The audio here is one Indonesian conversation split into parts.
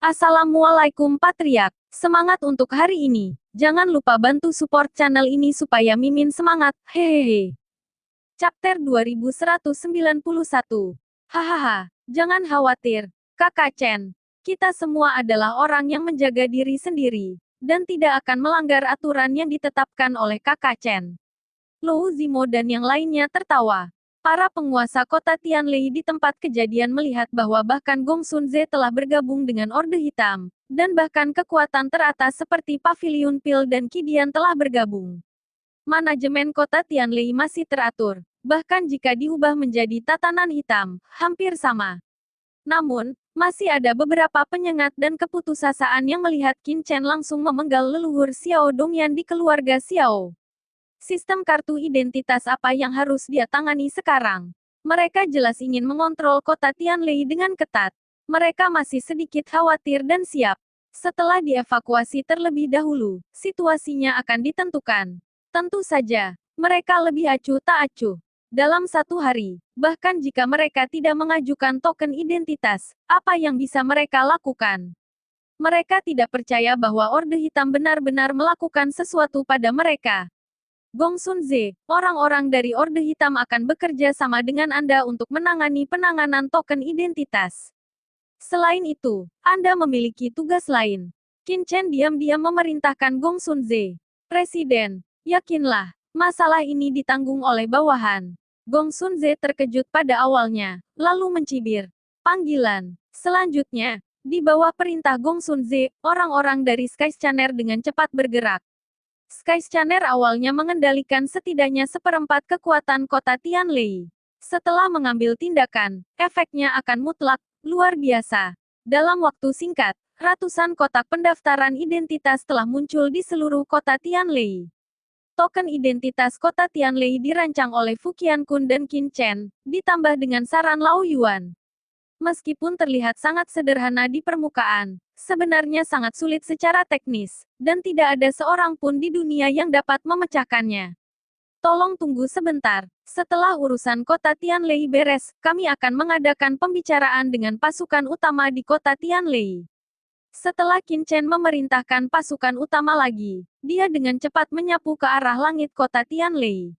Assalamualaikum Patriark, semangat untuk hari ini. Jangan lupa bantu support channel ini supaya Mimin semangat, hehehe. Chapter 2191. Hahaha, jangan khawatir, Kakak Chen. Kita semua adalah orang yang menjaga diri sendiri, dan tidak akan melanggar aturan yang ditetapkan oleh Kakak Chen. Lou Zimo dan yang lainnya tertawa. Para penguasa kota Tianlei di tempat kejadian melihat bahwa bahkan Gong Sun Ze telah bergabung dengan Orde Hitam, dan bahkan kekuatan teratas seperti Pavilion Pil dan Kidian telah bergabung. Manajemen kota Tianlei masih teratur, bahkan jika diubah menjadi tatanan hitam, hampir sama. Namun, masih ada beberapa penyengat dan keputusasaan yang melihat Qin Chen langsung memenggal leluhur Xiao Dongyan di keluarga Xiao. Sistem kartu identitas apa yang harus dia tangani sekarang? Mereka jelas ingin mengontrol kota Tianlei dengan ketat. Mereka masih sedikit khawatir dan siap. Setelah dievakuasi terlebih dahulu, situasinya akan ditentukan. Tentu saja, mereka lebih acuh tak acuh. Dalam satu hari, bahkan jika mereka tidak mengajukan token identitas, apa yang bisa mereka lakukan? Mereka tidak percaya bahwa Orde Hitam benar-benar melakukan sesuatu pada mereka. Gong Sun Ze, orang-orang dari Orde Hitam akan bekerja sama dengan Anda untuk menangani penanganan token identitas. Selain itu, Anda memiliki tugas lain. Qin Chen diam-diam memerintahkan Gong Sun Ze. Presiden, yakinlah, masalah ini ditanggung oleh bawahan. Gong Sun Ze terkejut pada awalnya, lalu mencibir. Panggilan. Selanjutnya, di bawah perintah Gong Sun Ze, orang-orang dari Sky Scanner dengan cepat bergerak. Sky Scanner awalnya mengendalikan setidaknya seperempat kekuatan kota Tianlei. Setelah mengambil tindakan, efeknya akan mutlak, luar biasa. Dalam waktu singkat, ratusan kotak pendaftaran identitas telah muncul di seluruh kota Tianlei. Token identitas kota Tianlei dirancang oleh Fu Qiankun dan Qin Chen, ditambah dengan saran Lao Yuan. Meskipun terlihat sangat sederhana di permukaan, sebenarnya sangat sulit secara teknis, dan tidak ada seorang pun di dunia yang dapat memecahkannya. Tolong tunggu sebentar. Setelah urusan kota Tianlei beres, kami akan mengadakan pembicaraan dengan pasukan utama di kota Tianlei. Setelah Qin Chen memerintahkan pasukan utama lagi, dia dengan cepat menyapu ke arah langit kota Tianlei.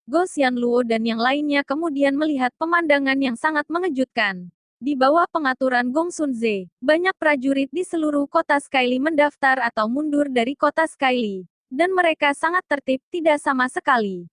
Go Xianluo dan yang lainnya kemudian melihat pemandangan yang sangat mengejutkan. Di bawah pengaturan Gong Sun Ze, banyak prajurit di seluruh kota Skyli mendaftar atau mundur dari kota Skyli, dan mereka sangat tertib, tidak sama sekali.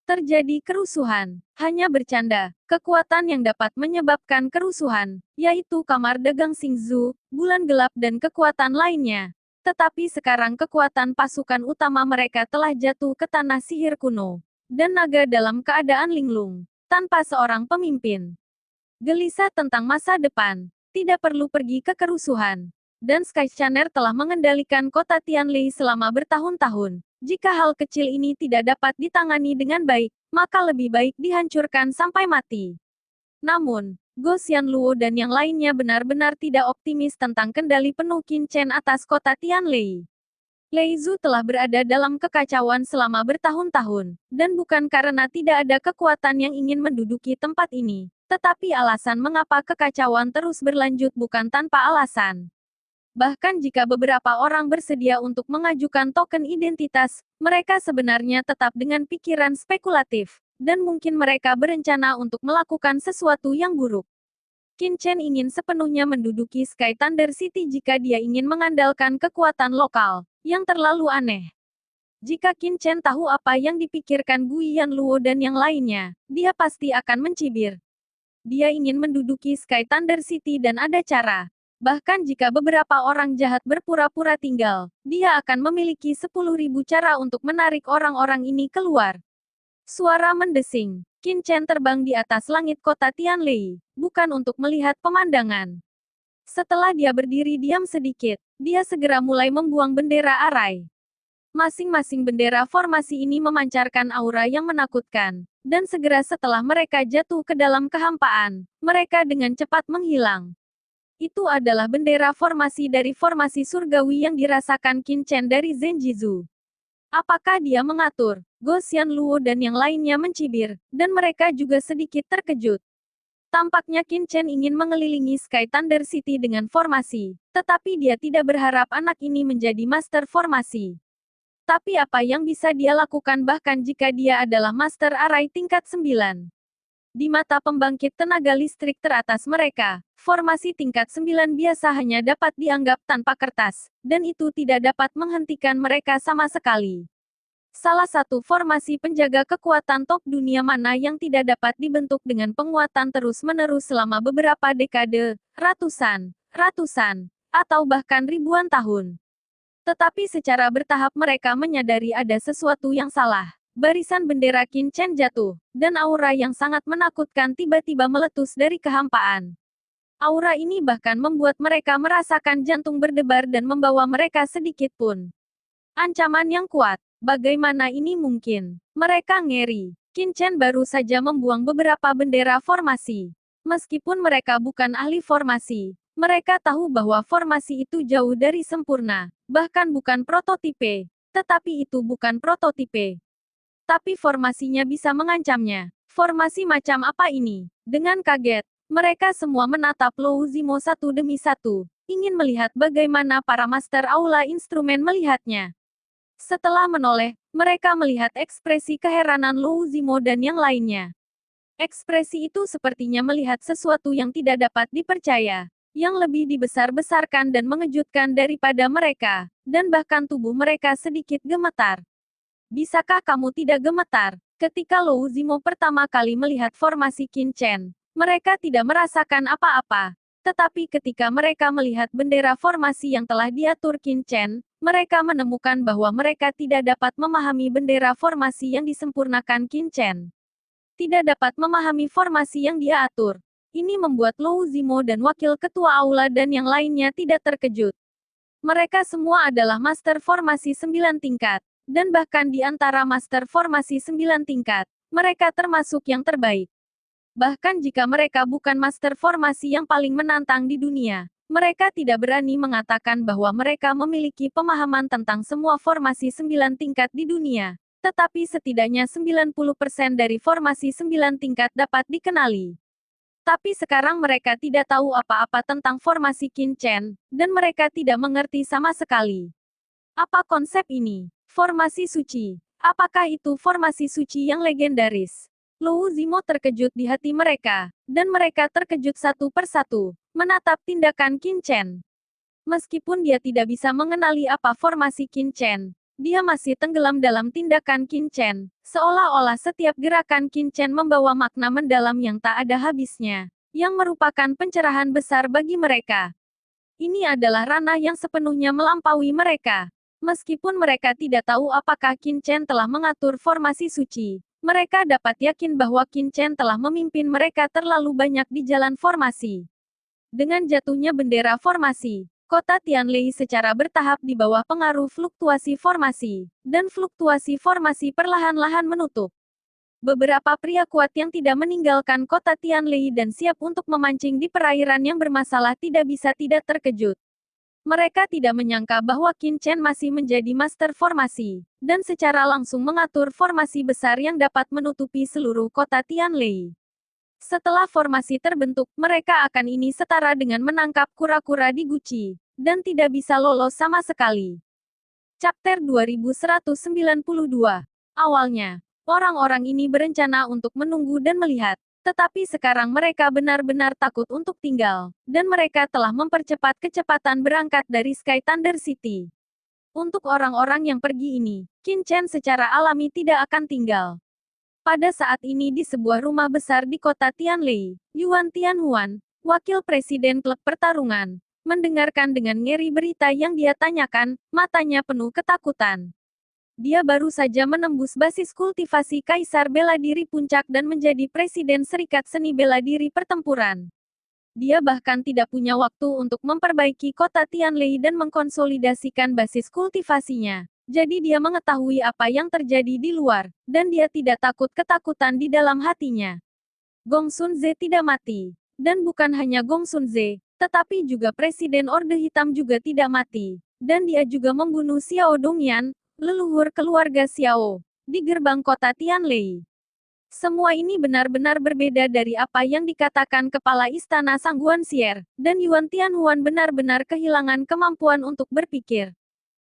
Terjadi kerusuhan. Hanya bercanda, kekuatan yang dapat menyebabkan kerusuhan, yaitu kamar dagang Xingzhou, bulan gelap dan kekuatan lainnya. Tetapi sekarang kekuatan pasukan utama mereka telah jatuh ke tanah sihir kuno, dan naga dalam keadaan linglung, tanpa seorang pemimpin. Gelisah tentang masa depan, tidak perlu pergi ke kerusuhan. Dan Sky Scanner telah mengendalikan kota Tianlei selama bertahun-tahun. Jika hal kecil ini tidak dapat ditangani dengan baik, maka lebih baik dihancurkan sampai mati. Namun, Go Xianluo dan yang lainnya benar-benar tidak optimis tentang kendali penuh Qin Chen atas kota Tianlei. Lei Zhu telah berada dalam kekacauan selama bertahun-tahun, dan bukan karena tidak ada kekuatan yang ingin menduduki tempat ini, tetapi alasan mengapa kekacauan terus berlanjut bukan tanpa alasan. Bahkan jika beberapa orang bersedia untuk mengajukan token identitas, mereka sebenarnya tetap dengan pikiran spekulatif, dan mungkin mereka berencana untuk melakukan sesuatu yang buruk. Qin Chen ingin sepenuhnya menduduki Sky Thunder City jika dia ingin mengandalkan kekuatan lokal, yang terlalu aneh. Jika Qin Chen tahu apa yang dipikirkan Gui Yanluo dan yang lainnya, dia pasti akan mencibir. Dia ingin menduduki Sky Thunder City dan ada cara. Bahkan jika beberapa orang jahat berpura-pura tinggal, dia akan memiliki 10.000 cara untuk menarik orang-orang ini keluar. Suara mendesing. Qin Chen terbang di atas langit kota Tianlei, bukan untuk melihat pemandangan. Setelah dia berdiri diam sedikit, dia segera mulai membuang bendera arai. Masing-masing bendera formasi ini memancarkan aura yang menakutkan, dan segera setelah mereka jatuh ke dalam kehampaan, mereka dengan cepat menghilang. Itu adalah bendera formasi dari formasi surgawi yang dirasakan Qin Chen dari Zenjizu. Apakah dia mengatur? Go Xianluo dan yang lainnya mencibir, dan mereka juga sedikit terkejut. Tampaknya Qin Chen ingin mengelilingi Sky Thunder City dengan formasi, tetapi dia tidak berharap anak ini menjadi master formasi. Tapi apa yang bisa dia lakukan bahkan jika dia adalah master arai tingkat 9? Di mata pembangkit tenaga listrik teratas mereka, formasi tingkat 9 biasa hanya dapat dianggap tanpa kertas, dan itu tidak dapat menghentikan mereka sama sekali. Salah satu formasi penjaga kekuatan top dunia mana yang tidak dapat dibentuk dengan penguatan terus-menerus selama beberapa dekade, ratusan, atau bahkan ribuan tahun. Tetapi secara bertahap mereka menyadari ada sesuatu yang salah. Barisan bendera Qin Chen jatuh, dan aura yang sangat menakutkan tiba-tiba meletus dari kehampaan. Aura ini bahkan membuat mereka merasakan jantung berdebar dan membawa mereka sedikit pun. Ancaman yang kuat. Bagaimana ini mungkin? Mereka ngeri. Qin Chen baru saja membuang beberapa bendera formasi. Meskipun mereka bukan ahli formasi, mereka tahu bahwa formasi itu jauh dari sempurna, bahkan bukan prototipe. Tetapi itu bukan prototipe. Tapi formasinya bisa mengancamnya. Formasi macam apa ini? Dengan kaget, mereka semua menatap Lou Zimo satu demi satu, ingin melihat bagaimana para master aula instrumen melihatnya. Setelah menoleh, mereka melihat ekspresi keheranan Lou Zimo dan yang lainnya. Ekspresi itu sepertinya melihat sesuatu yang tidak dapat dipercaya, yang lebih dibesar-besarkan dan mengejutkan daripada mereka, dan bahkan tubuh mereka sedikit gemetar. Bisakah kamu tidak gemetar? Ketika Lou Zimo pertama kali melihat formasi Qin Chen, mereka tidak merasakan apa-apa. Tetapi ketika mereka melihat bendera formasi yang telah diatur Qin Chen, mereka menemukan bahwa mereka tidak dapat memahami bendera formasi yang disempurnakan Qin Chen. Tidak dapat memahami formasi yang dia atur. Ini membuat Lou Zimo dan wakil ketua aula dan yang lainnya tidak terkejut. Mereka semua adalah master formasi 9 tingkat. Dan bahkan di antara master formasi 9 tingkat, mereka termasuk yang terbaik. Bahkan jika mereka bukan master formasi yang paling menantang di dunia, mereka tidak berani mengatakan bahwa mereka memiliki pemahaman tentang semua formasi 9 tingkat di dunia. Tetapi setidaknya 90% dari formasi 9 tingkat dapat dikenali. Tapi sekarang mereka tidak tahu apa-apa tentang formasi Qin Chen, dan mereka tidak mengerti sama sekali. Apa konsep ini? Formasi suci. Apakah itu formasi suci yang legendaris? Lou Zimo terkejut di hati mereka, dan mereka terkejut satu persatu, menatap tindakan Qin Chen. Meskipun dia tidak bisa mengenali apa formasi Qin Chen, dia masih tenggelam dalam tindakan Qin Chen, seolah-olah setiap gerakan Qin Chen membawa makna mendalam yang tak ada habisnya, yang merupakan pencerahan besar bagi mereka. Ini adalah ranah yang sepenuhnya melampaui mereka. Meskipun mereka tidak tahu apakah Qin Chen telah mengatur formasi suci, mereka dapat yakin bahwa Qin Chen telah memimpin mereka terlalu banyak di jalan formasi. Dengan jatuhnya bendera formasi, kota Tianlei secara bertahap di bawah pengaruh fluktuasi formasi, dan fluktuasi formasi perlahan-lahan menutup. Beberapa pria kuat yang tidak meninggalkan kota Tianlei dan siap untuk memancing di perairan yang bermasalah tidak bisa tidak terkejut. Mereka tidak menyangka bahwa Qin Chen masih menjadi master formasi, dan secara langsung mengatur formasi besar yang dapat menutupi seluruh kota Tianlei. Setelah formasi terbentuk, mereka akan ini setara dengan menangkap kura-kura di guci, dan tidak bisa lolos sama sekali. Chapter 2192. Awalnya, orang-orang ini berencana untuk menunggu dan melihat. Tetapi sekarang mereka benar-benar takut untuk tinggal, dan mereka telah mempercepat kecepatan berangkat dari Sky Thunder City. Untuk orang-orang yang pergi ini, Qin Chen secara alami tidak akan tinggal. Pada saat ini di sebuah rumah besar di kota Tianlei, Yuan Tianhuan, wakil presiden klub pertarungan, mendengarkan dengan ngeri berita yang dia tanyakan, matanya penuh ketakutan. Dia baru saja menembus basis kultivasi Kaisar Bela Diri Puncak dan menjadi Presiden Serikat Seni Bela Diri Pertempuran. Dia bahkan tidak punya waktu untuk memperbaiki kota Tianlei dan mengkonsolidasikan basis kultivasinya. Jadi dia mengetahui apa yang terjadi di luar, dan dia tidak takut ketakutan di dalam hatinya. Gong Sun Ze tidak mati. Dan bukan hanya Gong Sun Ze, tetapi juga Presiden Orde Hitam juga tidak mati. Dan dia juga membunuh Xiao Dongyan, leluhur keluarga Xiao, di gerbang kota Tianlei. Semua ini benar-benar berbeda dari apa yang dikatakan Kepala Istana Sang Guanxier, dan Yuan Tianhuan benar-benar kehilangan kemampuan untuk berpikir.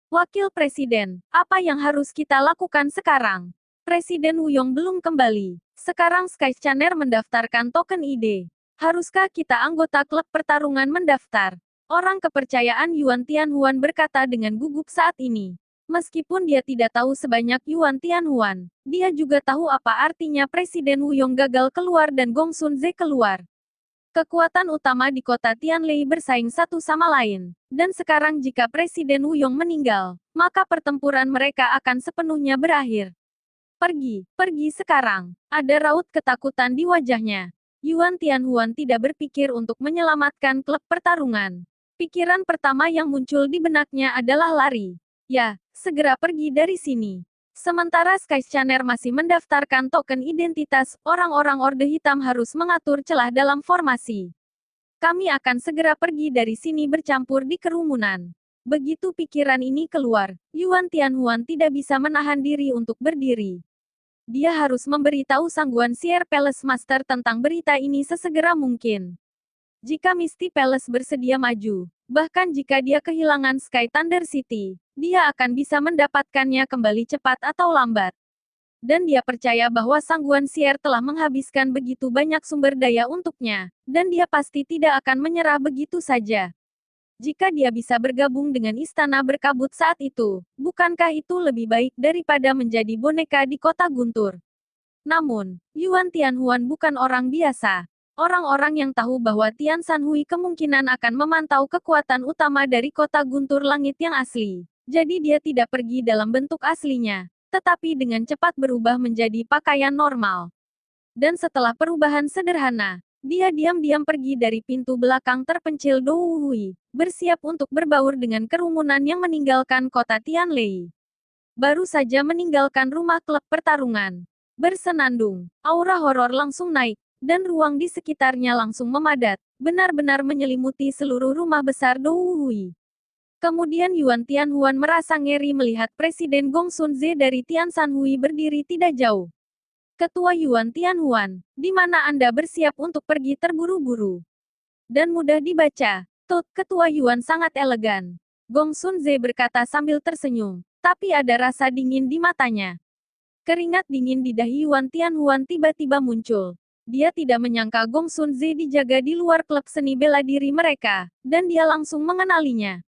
Wakil Presiden, apa yang harus kita lakukan sekarang? Presiden Wuyong belum kembali. Sekarang Skyscanner mendaftarkan token ID. Haruskah kita anggota klub pertarungan mendaftar? Orang kepercayaan Yuan Tianhuan berkata dengan gugup saat ini. Meskipun dia tidak tahu sebanyak Yuan Tianhuan, dia juga tahu apa artinya Presiden Wuyong gagal keluar dan Gong Sun Ze keluar. Kekuatan utama di kota Tianlei bersaing satu sama lain, dan sekarang jika Presiden Wuyong meninggal, maka pertempuran mereka akan sepenuhnya berakhir. Pergi, pergi sekarang. Ada raut ketakutan di wajahnya. Yuan Tianhuan tidak berpikir untuk menyelamatkan klub pertarungan. Pikiran pertama yang muncul di benaknya adalah lari. Ya, segera pergi dari sini. Sementara Skyscanner masih mendaftarkan token identitas, orang-orang Orde Hitam harus mengatur celah dalam formasi. Kami akan segera pergi dari sini bercampur di kerumunan. Begitu pikiran ini keluar, Yuan Tianhuan tidak bisa menahan diri untuk berdiri. Dia harus memberitahu Sang Guanxier Palace Master tentang berita ini sesegera mungkin. Jika Misty Palace bersedia maju, bahkan jika dia kehilangan Sky Thunder City, dia akan bisa mendapatkannya kembali cepat atau lambat. Dan dia percaya bahwa Sang Guanxier telah menghabiskan begitu banyak sumber daya untuknya, dan dia pasti tidak akan menyerah begitu saja. Jika dia bisa bergabung dengan Istana Berkabut saat itu, bukankah itu lebih baik daripada menjadi boneka di kota guntur? Namun, Yuan Tianhuan bukan orang biasa. Orang-orang yang tahu bahwa Tian Sanhui kemungkinan akan memantau kekuatan utama dari kota guntur langit yang asli. Jadi dia tidak pergi dalam bentuk aslinya, tetapi dengan cepat berubah menjadi pakaian normal. Dan setelah perubahan sederhana, dia diam-diam pergi dari pintu belakang terpencil Douhui, bersiap untuk berbaur dengan kerumunan yang meninggalkan kota Tianlei. Baru saja meninggalkan rumah klub pertarungan. Bersenandung, aura horor langsung naik, dan ruang di sekitarnya langsung memadat, benar-benar menyelimuti seluruh rumah besar Douhui. Kemudian Yuan Tianhuan merasa ngeri melihat Presiden Gong Sun Ze dari Tian Sanhui berdiri tidak jauh. Ketua Yuan Tianhuan, di mana Anda bersiap untuk pergi terburu-buru? Dan mudah dibaca, Tut, Ketua Yuan sangat elegan. Gong Sun Ze berkata sambil tersenyum, tapi ada rasa dingin di matanya. Keringat dingin di dahi Yuan Tianhuan tiba-tiba muncul. Dia tidak menyangka Gong Sun Ze dijaga di luar klub seni bela diri mereka, dan dia langsung mengenalinya.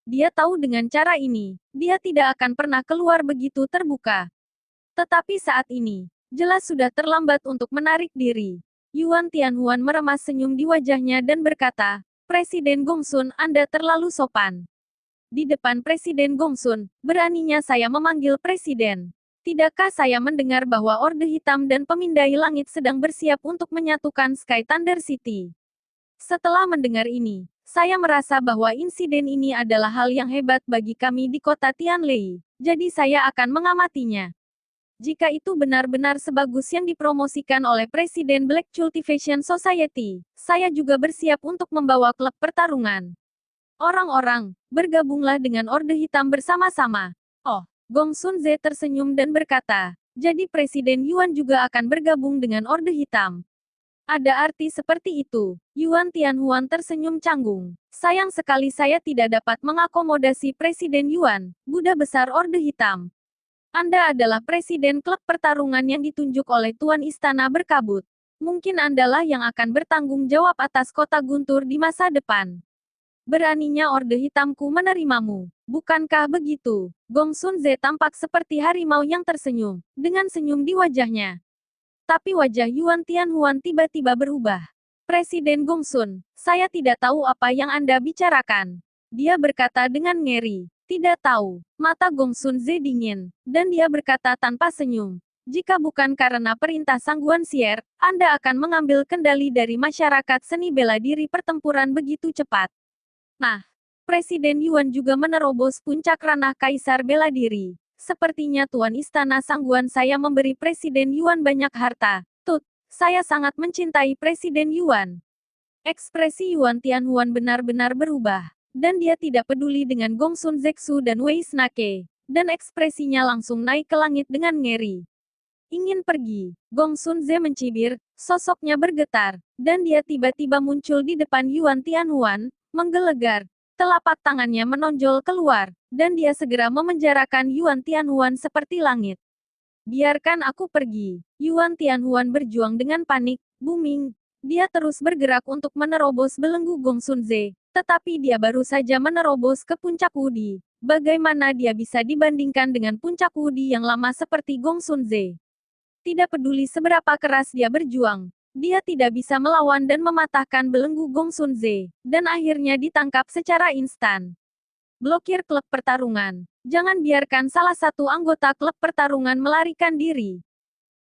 Dia tahu dengan cara ini, dia tidak akan pernah keluar begitu terbuka. Tetapi saat ini, jelas sudah terlambat untuk menarik diri. Yuan Tianhuan meremas senyum di wajahnya dan berkata, Presiden Gong Sun, Anda terlalu sopan. Di depan Presiden Gong Sun, beraninya saya memanggil Presiden. Tidakkah saya mendengar bahwa Orde Hitam dan Pemindai Langit sedang bersiap untuk menyatukan Sky Thunder City? Setelah mendengar ini, saya merasa bahwa insiden ini adalah hal yang hebat bagi kami di kota Tianlei, jadi saya akan mengamatinya. Jika itu benar-benar sebagus yang dipromosikan oleh Presiden Black Cultivation Society, saya juga bersiap untuk membawa klub pertarungan. Orang-orang, bergabunglah dengan Orde Hitam bersama-sama. Oh. Gong Sun Ze tersenyum dan berkata, jadi Presiden Yuan juga akan bergabung dengan Orde Hitam. Ada arti seperti itu. Yuan Tianhuan tersenyum canggung. Sayang sekali saya tidak dapat mengakomodasi Presiden Yuan, Buddha besar Orde Hitam. Anda adalah Presiden klub pertarungan yang ditunjuk oleh Tuan Istana Berkabut. Mungkin Andalah yang akan bertanggung jawab atas kota guntur di masa depan. Beraninya Orde Hitamku menerimamu. Bukankah begitu? Gong Sun Ze tampak seperti harimau yang tersenyum, dengan senyum di wajahnya. Tapi wajah Yuan Tianhuan tiba-tiba berubah. Presiden Gong Sun, saya tidak tahu apa yang Anda bicarakan. Dia berkata dengan ngeri. Tidak tahu. Mata Gong Sun Ze dingin, dan dia berkata tanpa senyum. Jika bukan karena perintah Sang Guanxier, Anda akan mengambil kendali dari masyarakat seni bela diri pertempuran begitu cepat. Nah, Presiden Yuan juga menerobos puncak ranah Kaisar Bela Diri. Sepertinya Tuan Istana Sangguan saya memberi Presiden Yuan banyak harta. Tut, saya sangat mencintai Presiden Yuan. Ekspresi Yuan Tianhuan benar-benar berubah. Dan dia tidak peduli dengan Gong Sun Zeksu dan Wei Snake. Dan ekspresinya langsung naik ke langit dengan ngeri. Ingin pergi. Gong Sunze mencibir, sosoknya bergetar, dan dia tiba-tiba muncul di depan Yuan Tianhuan, menggelegar. Telapak tangannya menonjol keluar, dan dia segera memenjarakan Yuan Tianhuan seperti langit. Biarkan aku pergi. Yuan Tianhuan berjuang dengan panik, booming. Dia terus bergerak untuk menerobos belenggu Gong Sunze, tetapi dia baru saja menerobos ke puncak Wudi. Bagaimana dia bisa dibandingkan dengan puncak Wudi yang lama seperti Gong Sunze? Tidak peduli seberapa keras dia berjuang, dia tidak bisa melawan dan mematahkan belenggu Gong Sunze, dan akhirnya ditangkap secara instan. Blokir klub pertarungan. Jangan biarkan salah satu anggota klub pertarungan melarikan diri.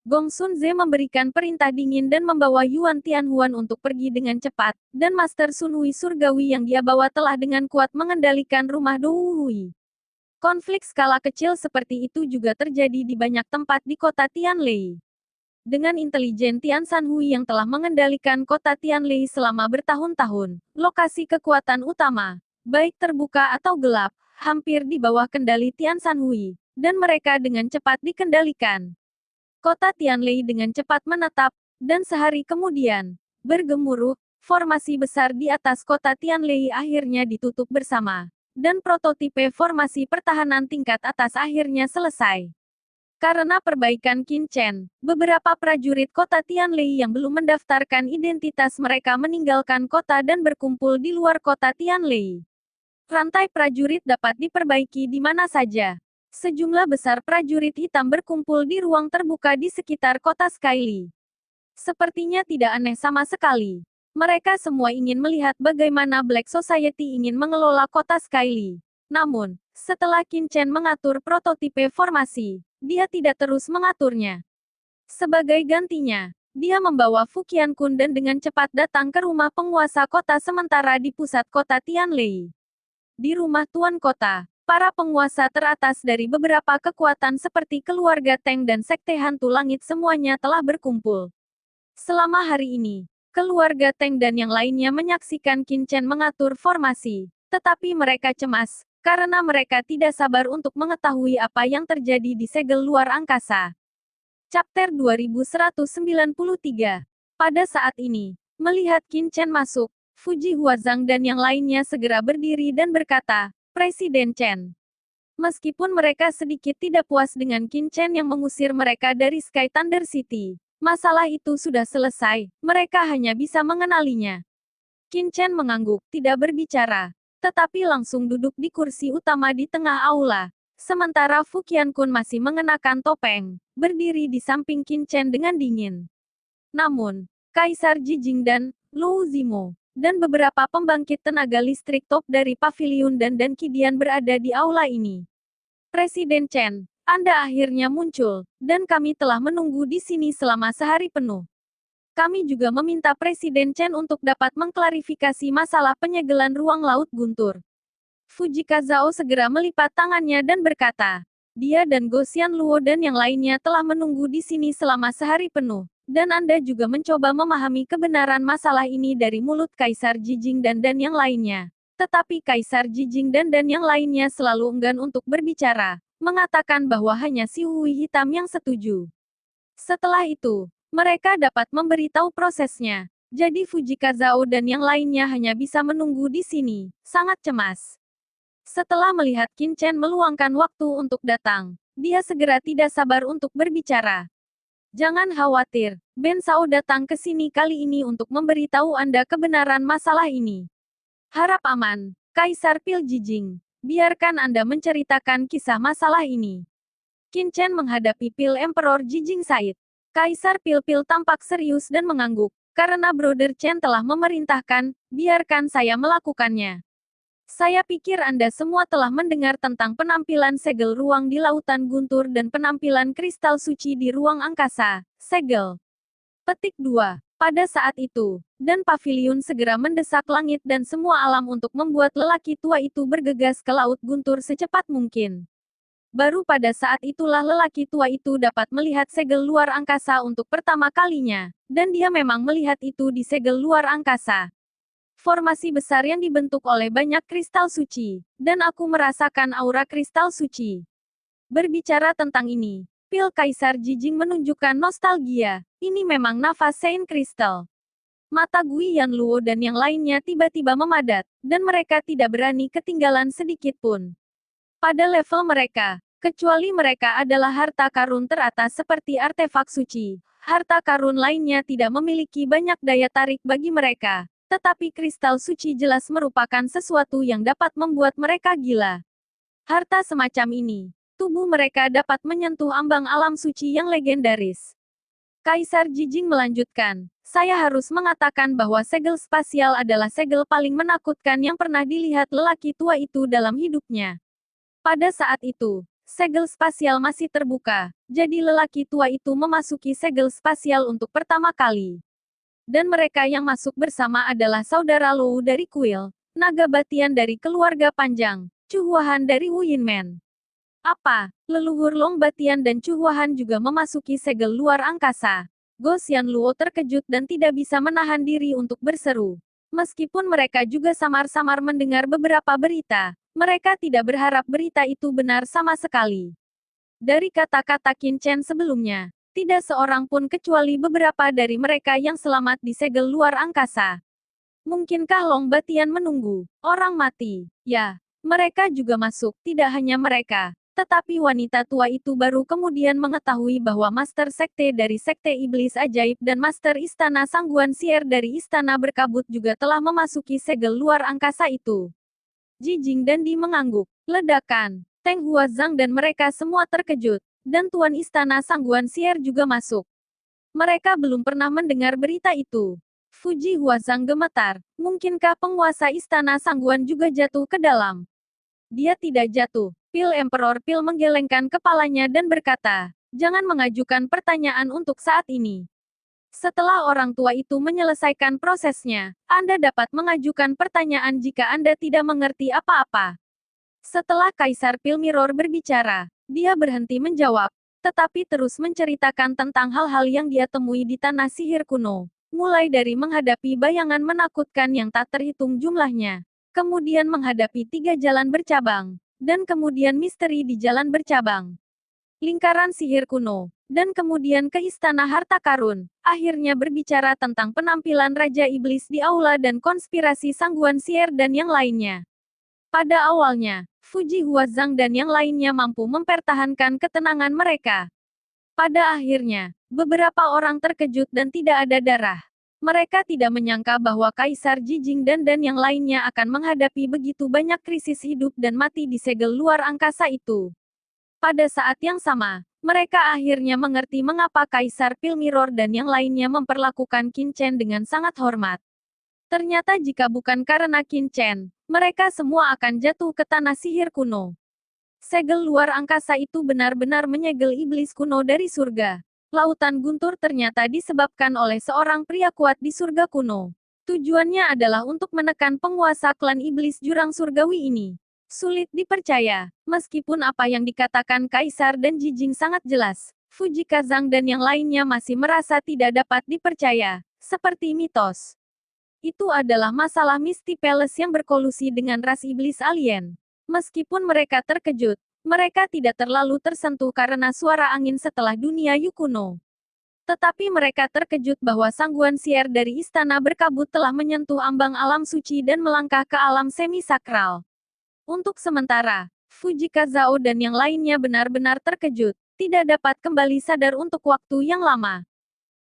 Gong Sunze memberikan perintah dingin dan membawa Yuan Tianhuan untuk pergi dengan cepat, dan Master Sun Hui surgawi yang dia bawa telah dengan kuat mengendalikan rumah Dou Hui. Konflik skala kecil seperti itu juga terjadi di banyak tempat di kota Tianlei. Dengan intelijen Tian San Hui yang telah mengendalikan kota Tianlei selama bertahun-tahun, lokasi kekuatan utama, baik terbuka atau gelap, hampir di bawah kendali Tian San Hui, dan mereka dengan cepat dikendalikan. Kota Tianlei dengan cepat menetap, dan sehari kemudian, bergemuruh, formasi besar di atas kota Tianlei akhirnya ditutup bersama. Dan prototipe formasi pertahanan tingkat atas akhirnya selesai. Karena perbaikan Qin Chen, beberapa prajurit kota Tianlei yang belum mendaftarkan identitas mereka meninggalkan kota dan berkumpul di luar kota Tianlei. Rantai prajurit dapat diperbaiki di mana saja. Sejumlah besar prajurit hitam berkumpul di ruang terbuka di sekitar kota Skyli. Sepertinya tidak aneh sama sekali. Mereka semua ingin melihat bagaimana Black Society ingin mengelola kota Skyli. Namun, setelah Qin Chen mengatur prototipe formasi, dia tidak terus mengaturnya. Sebagai gantinya, dia membawa Fu Qiankun dan dengan cepat datang ke rumah penguasa kota sementara di pusat kota Tianlei. Di rumah Tuan Kota, para penguasa teratas dari beberapa kekuatan seperti keluarga Teng dan Sekte Hantu Langit semuanya telah berkumpul. Selama hari ini, keluarga Teng dan yang lainnya menyaksikan Qin Chen mengatur formasi, tetapi mereka cemas, karena mereka tidak sabar untuk mengetahui apa yang terjadi di segel luar angkasa. Chapter 2193. Pada saat ini, melihat Qin Chen masuk, Fuji Huazang dan yang lainnya segera berdiri dan berkata, Presiden Chen. Meskipun mereka sedikit tidak puas dengan Qin Chen yang mengusir mereka dari Sky Thunder City, masalah itu sudah selesai, mereka hanya bisa mengenalinya. Qin Chen mengangguk, tidak berbicara, tetapi langsung duduk di kursi utama di tengah aula. Sementara Fu Qiankun masih mengenakan topeng, berdiri di samping Qin Chen dengan dingin. Namun, Kaisar Jijing dan Lou Zimo, dan beberapa pembangkit tenaga listrik top dari Pavilion dan Kidian berada di aula ini. Presiden Chen, Anda akhirnya muncul, dan kami telah menunggu di sini selama sehari penuh. Kami juga meminta Presiden Chen untuk dapat mengklarifikasi masalah penyegelan ruang laut Guntur. Fujika Zhao segera melipat tangannya dan berkata, dia dan Go Xianluo dan yang lainnya telah menunggu di sini selama sehari penuh, dan Anda juga mencoba memahami kebenaran masalah ini dari mulut Kaisar Jijing dan yang lainnya. Tetapi Kaisar Jijing dan yang lainnya selalu enggan untuk berbicara, mengatakan bahwa hanya si Hui Hitam yang setuju. Setelah itu, mereka dapat memberitahu prosesnya. Jadi Fujika Zhao dan yang lainnya hanya bisa menunggu di sini, sangat cemas. Setelah melihat Qin Chen meluangkan waktu untuk datang, dia segera tidak sabar untuk berbicara. Jangan khawatir, Ben Sao datang ke sini kali ini untuk memberitahu Anda kebenaran masalah ini. Harap aman, Kaisar Pil Jijing. Biarkan Anda menceritakan kisah masalah ini. Qin Chen menghadapi Pil Emperor Jijing Said. Kaisar Pil-Pil tampak serius dan mengangguk, karena Brother Chen telah memerintahkan, biarkan saya melakukannya. Saya pikir Anda semua telah mendengar tentang penampilan segel ruang di Lautan Guntur dan penampilan kristal suci di ruang angkasa, segel. Petik 2. Pada saat itu, dan Pavilion segera mendesak langit dan semua alam untuk membuat lelaki tua itu bergegas ke Laut Guntur secepat mungkin. Baru pada saat itulah lelaki tua itu dapat melihat segel luar angkasa untuk pertama kalinya, dan dia memang melihat itu di segel luar angkasa. Formasi besar yang dibentuk oleh banyak kristal suci, dan aku merasakan aura kristal suci. Berbicara tentang ini, Pil Kaisar Jijing menunjukkan nostalgia. Ini memang nafas Saint Crystal. Mata Gui Yanluo dan yang lainnya tiba-tiba memadat, dan mereka tidak berani ketinggalan sedikit pun. Pada level mereka, kecuali mereka adalah harta karun teratas seperti artefak suci, harta karun lainnya tidak memiliki banyak daya tarik bagi mereka. Tetapi kristal suci jelas merupakan sesuatu yang dapat membuat mereka gila. Harta semacam ini, tubuh mereka dapat menyentuh ambang alam suci yang legendaris. Kaisar Jijing melanjutkan, saya harus mengatakan bahwa segel spasial adalah segel paling menakutkan yang pernah dilihat lelaki tua itu dalam hidupnya. Pada saat itu, segel spasial masih terbuka, jadi lelaki tua itu memasuki segel spasial untuk pertama kali. Dan mereka yang masuk bersama adalah saudara Lou dari Kuil, naga batian dari keluarga panjang, Cuhuahan dari Wu Yinmen. Apa, leluhur Long Batian dan Cuhuahan juga memasuki segel luar angkasa? Go Xianluo terkejut dan tidak bisa menahan diri untuk berseru. Meskipun mereka juga samar-samar mendengar beberapa berita, mereka tidak berharap berita itu benar sama sekali. Dari kata-kata Qin Chen sebelumnya, tidak seorang pun kecuali beberapa dari mereka yang selamat di segel luar angkasa. Mungkinkah Long Batian menunggu orang mati? Ya, mereka juga masuk, tidak hanya mereka. Tetapi wanita tua itu baru kemudian mengetahui bahwa Master Sekte dari Sekte Iblis Ajaib dan Master Istana Sangguan Sier dari Istana Berkabut juga telah memasuki segel luar angkasa itu. Jijing dan Di mengangguk. Ledakan. Teng Huazang dan mereka semua terkejut. Dan Tuan Istana Sangguan Sier juga masuk. Mereka belum pernah mendengar berita itu. Fuji Huazang gemetar. Mungkinkah penguasa Istana Sangguan juga jatuh ke dalam? Dia tidak jatuh. Pil Emperor Pil menggelengkan kepalanya dan berkata, jangan mengajukan pertanyaan untuk saat ini. Setelah orang tua itu menyelesaikan prosesnya, Anda dapat mengajukan pertanyaan jika Anda tidak mengerti apa-apa. Setelah Kaisar Pil Mirror berbicara, dia berhenti menjawab, tetapi terus menceritakan tentang hal-hal yang dia temui di tanah sihir kuno, mulai dari menghadapi bayangan menakutkan yang tak terhitung jumlahnya, kemudian menghadapi 3 jalan bercabang, dan kemudian misteri di jalan bercabang. Lingkaran sihir kuno, dan kemudian ke Istana Harta Karun, akhirnya berbicara tentang penampilan Raja Iblis di aula dan konspirasi Sangguan Sier dan yang lainnya. Pada awalnya, Fuji Huazang dan yang lainnya mampu mempertahankan ketenangan mereka. Pada akhirnya, beberapa orang terkejut dan tidak ada darah. Mereka tidak menyangka bahwa Kaisar Jijing dan yang lainnya akan menghadapi begitu banyak krisis hidup dan mati di segel luar angkasa itu. Pada saat yang sama, mereka akhirnya mengerti mengapa Kaisar Pil Mirror dan yang lainnya memperlakukan Qin Chen dengan sangat hormat. Ternyata jika bukan karena Qin Chen, mereka semua akan jatuh ke tanah sihir kuno. Segel luar angkasa itu benar-benar menyegel iblis kuno dari surga. Lautan guntur ternyata disebabkan oleh seorang pria kuat di surga kuno. Tujuannya adalah untuk menekan penguasa klan iblis jurang surgawi ini. Sulit dipercaya, meskipun apa yang dikatakan Kaisar dan Jijing sangat jelas, Fuji Kazang dan yang lainnya masih merasa tidak dapat dipercaya, seperti mitos. Itu adalah masalah Misty Palace yang berkolusi dengan ras iblis alien. Meskipun mereka terkejut, mereka tidak terlalu tersentuh karena suara angin setelah dunia Yu kuno. Tetapi mereka terkejut bahwa Sangguan Sier dari Istana Berkabut telah menyentuh ambang alam suci dan melangkah ke alam semi-sakral. Untuk sementara, Fujika Zhao dan yang lainnya benar-benar terkejut, tidak dapat kembali sadar untuk waktu yang lama.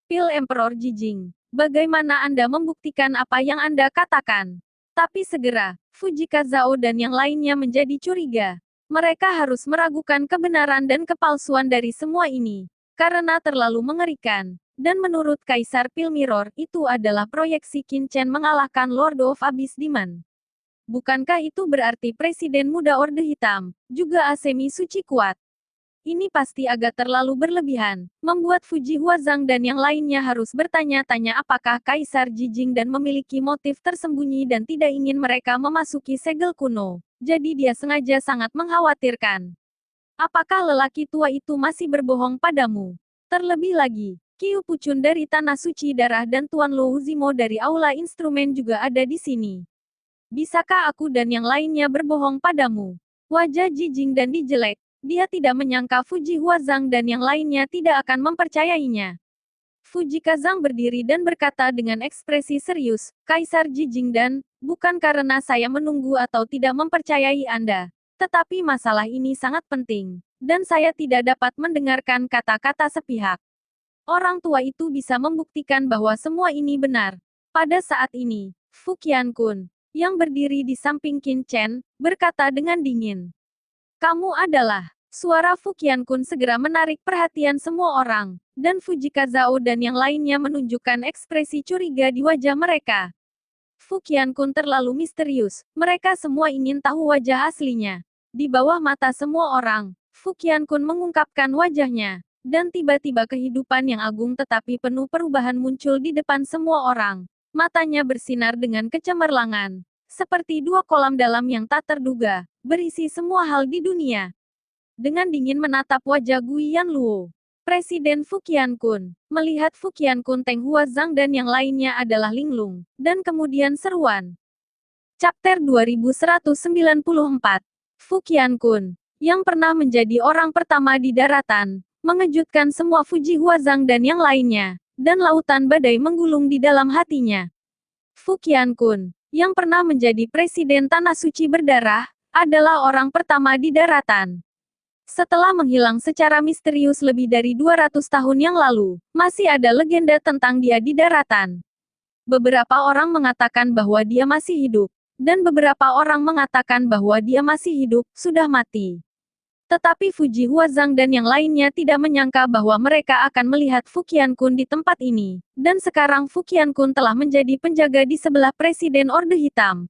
Pil Emperor Jijing, bagaimana Anda membuktikan apa yang Anda katakan? Tapi segera, Fujika Zhao dan yang lainnya menjadi curiga. Mereka harus meragukan kebenaran dan kepalsuan dari semua ini, karena terlalu mengerikan. Dan menurut Kaisar Pil Mirror, itu adalah proyeksi Qin Chen mengalahkan Lord of Abyss Demon. Bukankah itu berarti Presiden Muda Orde Hitam, juga Asemi Suci kuat? Ini pasti agak terlalu berlebihan, membuat Fuji Huazang dan yang lainnya harus bertanya-tanya apakah Kaisar Jijing dan memiliki motif tersembunyi dan tidak ingin mereka memasuki segel kuno. Jadi dia sengaja sangat mengkhawatirkan. Apakah lelaki tua itu masih berbohong padamu? Terlebih lagi, Qiu Pucun dari Tanah Suci Darah dan Tuan Lou Zimo dari Aula Instrumen juga ada di sini. Bisakah aku dan yang lainnya berbohong padamu? Wajah Jijing dan Di jelek. Dia tidak menyangka Fuji Huazang dan yang lainnya tidak akan mempercayainya. Fuji Kazang berdiri dan berkata dengan ekspresi serius, Kaisar Jijingdan, bukan karena saya menunggu atau tidak mempercayai Anda. Tetapi masalah ini sangat penting. Dan saya tidak dapat mendengarkan kata-kata sepihak. Orang tua itu bisa membuktikan bahwa semua ini benar. Pada saat ini, Fu Qiankun, yang berdiri di samping Qin Chen, berkata dengan dingin. Kamu adalah... Suara Fu Qiankun segera menarik perhatian semua orang, dan Fujika Zhao dan yang lainnya menunjukkan ekspresi curiga di wajah mereka. Fu Qiankun terlalu misterius, mereka semua ingin tahu wajah aslinya. Di bawah mata semua orang, Fu Qiankun mengungkapkan wajahnya, dan tiba-tiba kehidupan yang agung tetapi penuh perubahan muncul di depan semua orang. Matanya bersinar dengan kecemerlangan, seperti dua kolam dalam yang tak terduga, berisi semua hal di dunia. Dengan dingin menatap wajah Gui Yanluo. Presiden Fu Qiankun melihat Fu Qiankun, Teng Huazang dan yang lainnya adalah linglung, dan kemudian seruan. Chapter 2194. Fu Qiankun, yang pernah menjadi orang pertama di daratan, mengejutkan semua Fuji Huazang dan yang lainnya, dan lautan badai menggulung di dalam hatinya. Fu Qiankun, yang pernah menjadi presiden Tanah Suci Berdarah, adalah orang pertama di daratan. Setelah menghilang secara misterius lebih dari 200 tahun yang lalu, masih ada legenda tentang dia di daratan. Beberapa orang mengatakan bahwa dia masih hidup, dan beberapa orang mengatakan bahwa dia masih hidup, sudah mati. Tetapi Fuji Huazang dan yang lainnya tidak menyangka bahwa mereka akan melihat Fu Qiankun di tempat ini, dan sekarang Fu Qiankun telah menjadi penjaga di sebelah Presiden Orde Hitam.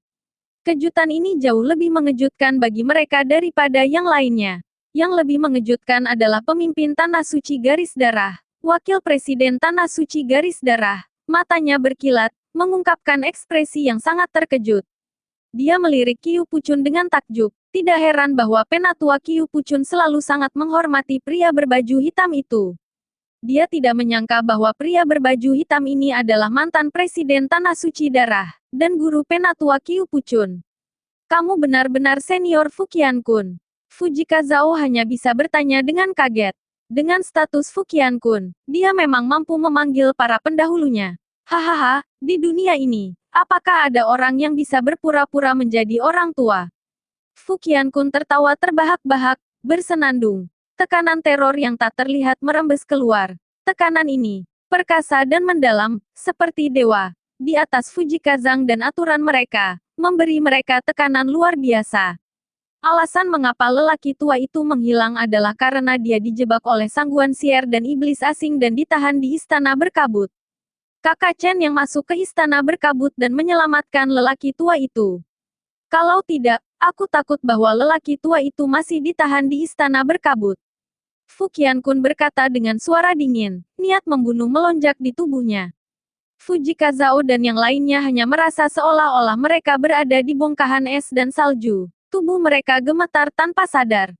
Kejutan ini jauh lebih mengejutkan bagi mereka daripada yang lainnya. Yang lebih mengejutkan adalah pemimpin Tanah Suci Garis Darah, Wakil Presiden Tanah Suci Garis Darah, matanya berkilat, mengungkapkan ekspresi yang sangat terkejut. Dia melirik Qiu Pucun dengan takjub, tidak heran bahwa penatua Qiu Pucun selalu sangat menghormati pria berbaju hitam itu. Dia tidak menyangka bahwa pria berbaju hitam ini adalah mantan Presiden Tanah Suci Darah, dan guru penatua Qiu Pucun. Kamu benar-benar senior Fu Qiankun. Fujika Zhao hanya bisa bertanya dengan kaget. Dengan status Fu Qiankun, dia memang mampu memanggil para pendahulunya. Hahaha, di dunia ini, apakah ada orang yang bisa berpura-pura menjadi orang tua? Fu Qiankun tertawa terbahak-bahak, bersenandung. Tekanan teror yang tak terlihat merembes keluar. Tekanan ini, perkasa dan mendalam, seperti dewa. Di atas Fujika Zhang dan aturan mereka, memberi mereka tekanan luar biasa. Alasan mengapa lelaki tua itu menghilang adalah karena dia dijebak oleh sangguan sier dan iblis asing dan ditahan di istana berkabut. Kakak Chen yang masuk ke istana berkabut dan menyelamatkan lelaki tua itu. Kalau tidak, aku takut bahwa lelaki tua itu masih ditahan di istana berkabut. Fu Qiankun berkata dengan suara dingin, niat membunuh melonjak di tubuhnya. Fujika Zhao dan yang lainnya hanya merasa seolah-olah mereka berada di bongkahan es dan salju. Tubuh mereka gemetar tanpa sadar.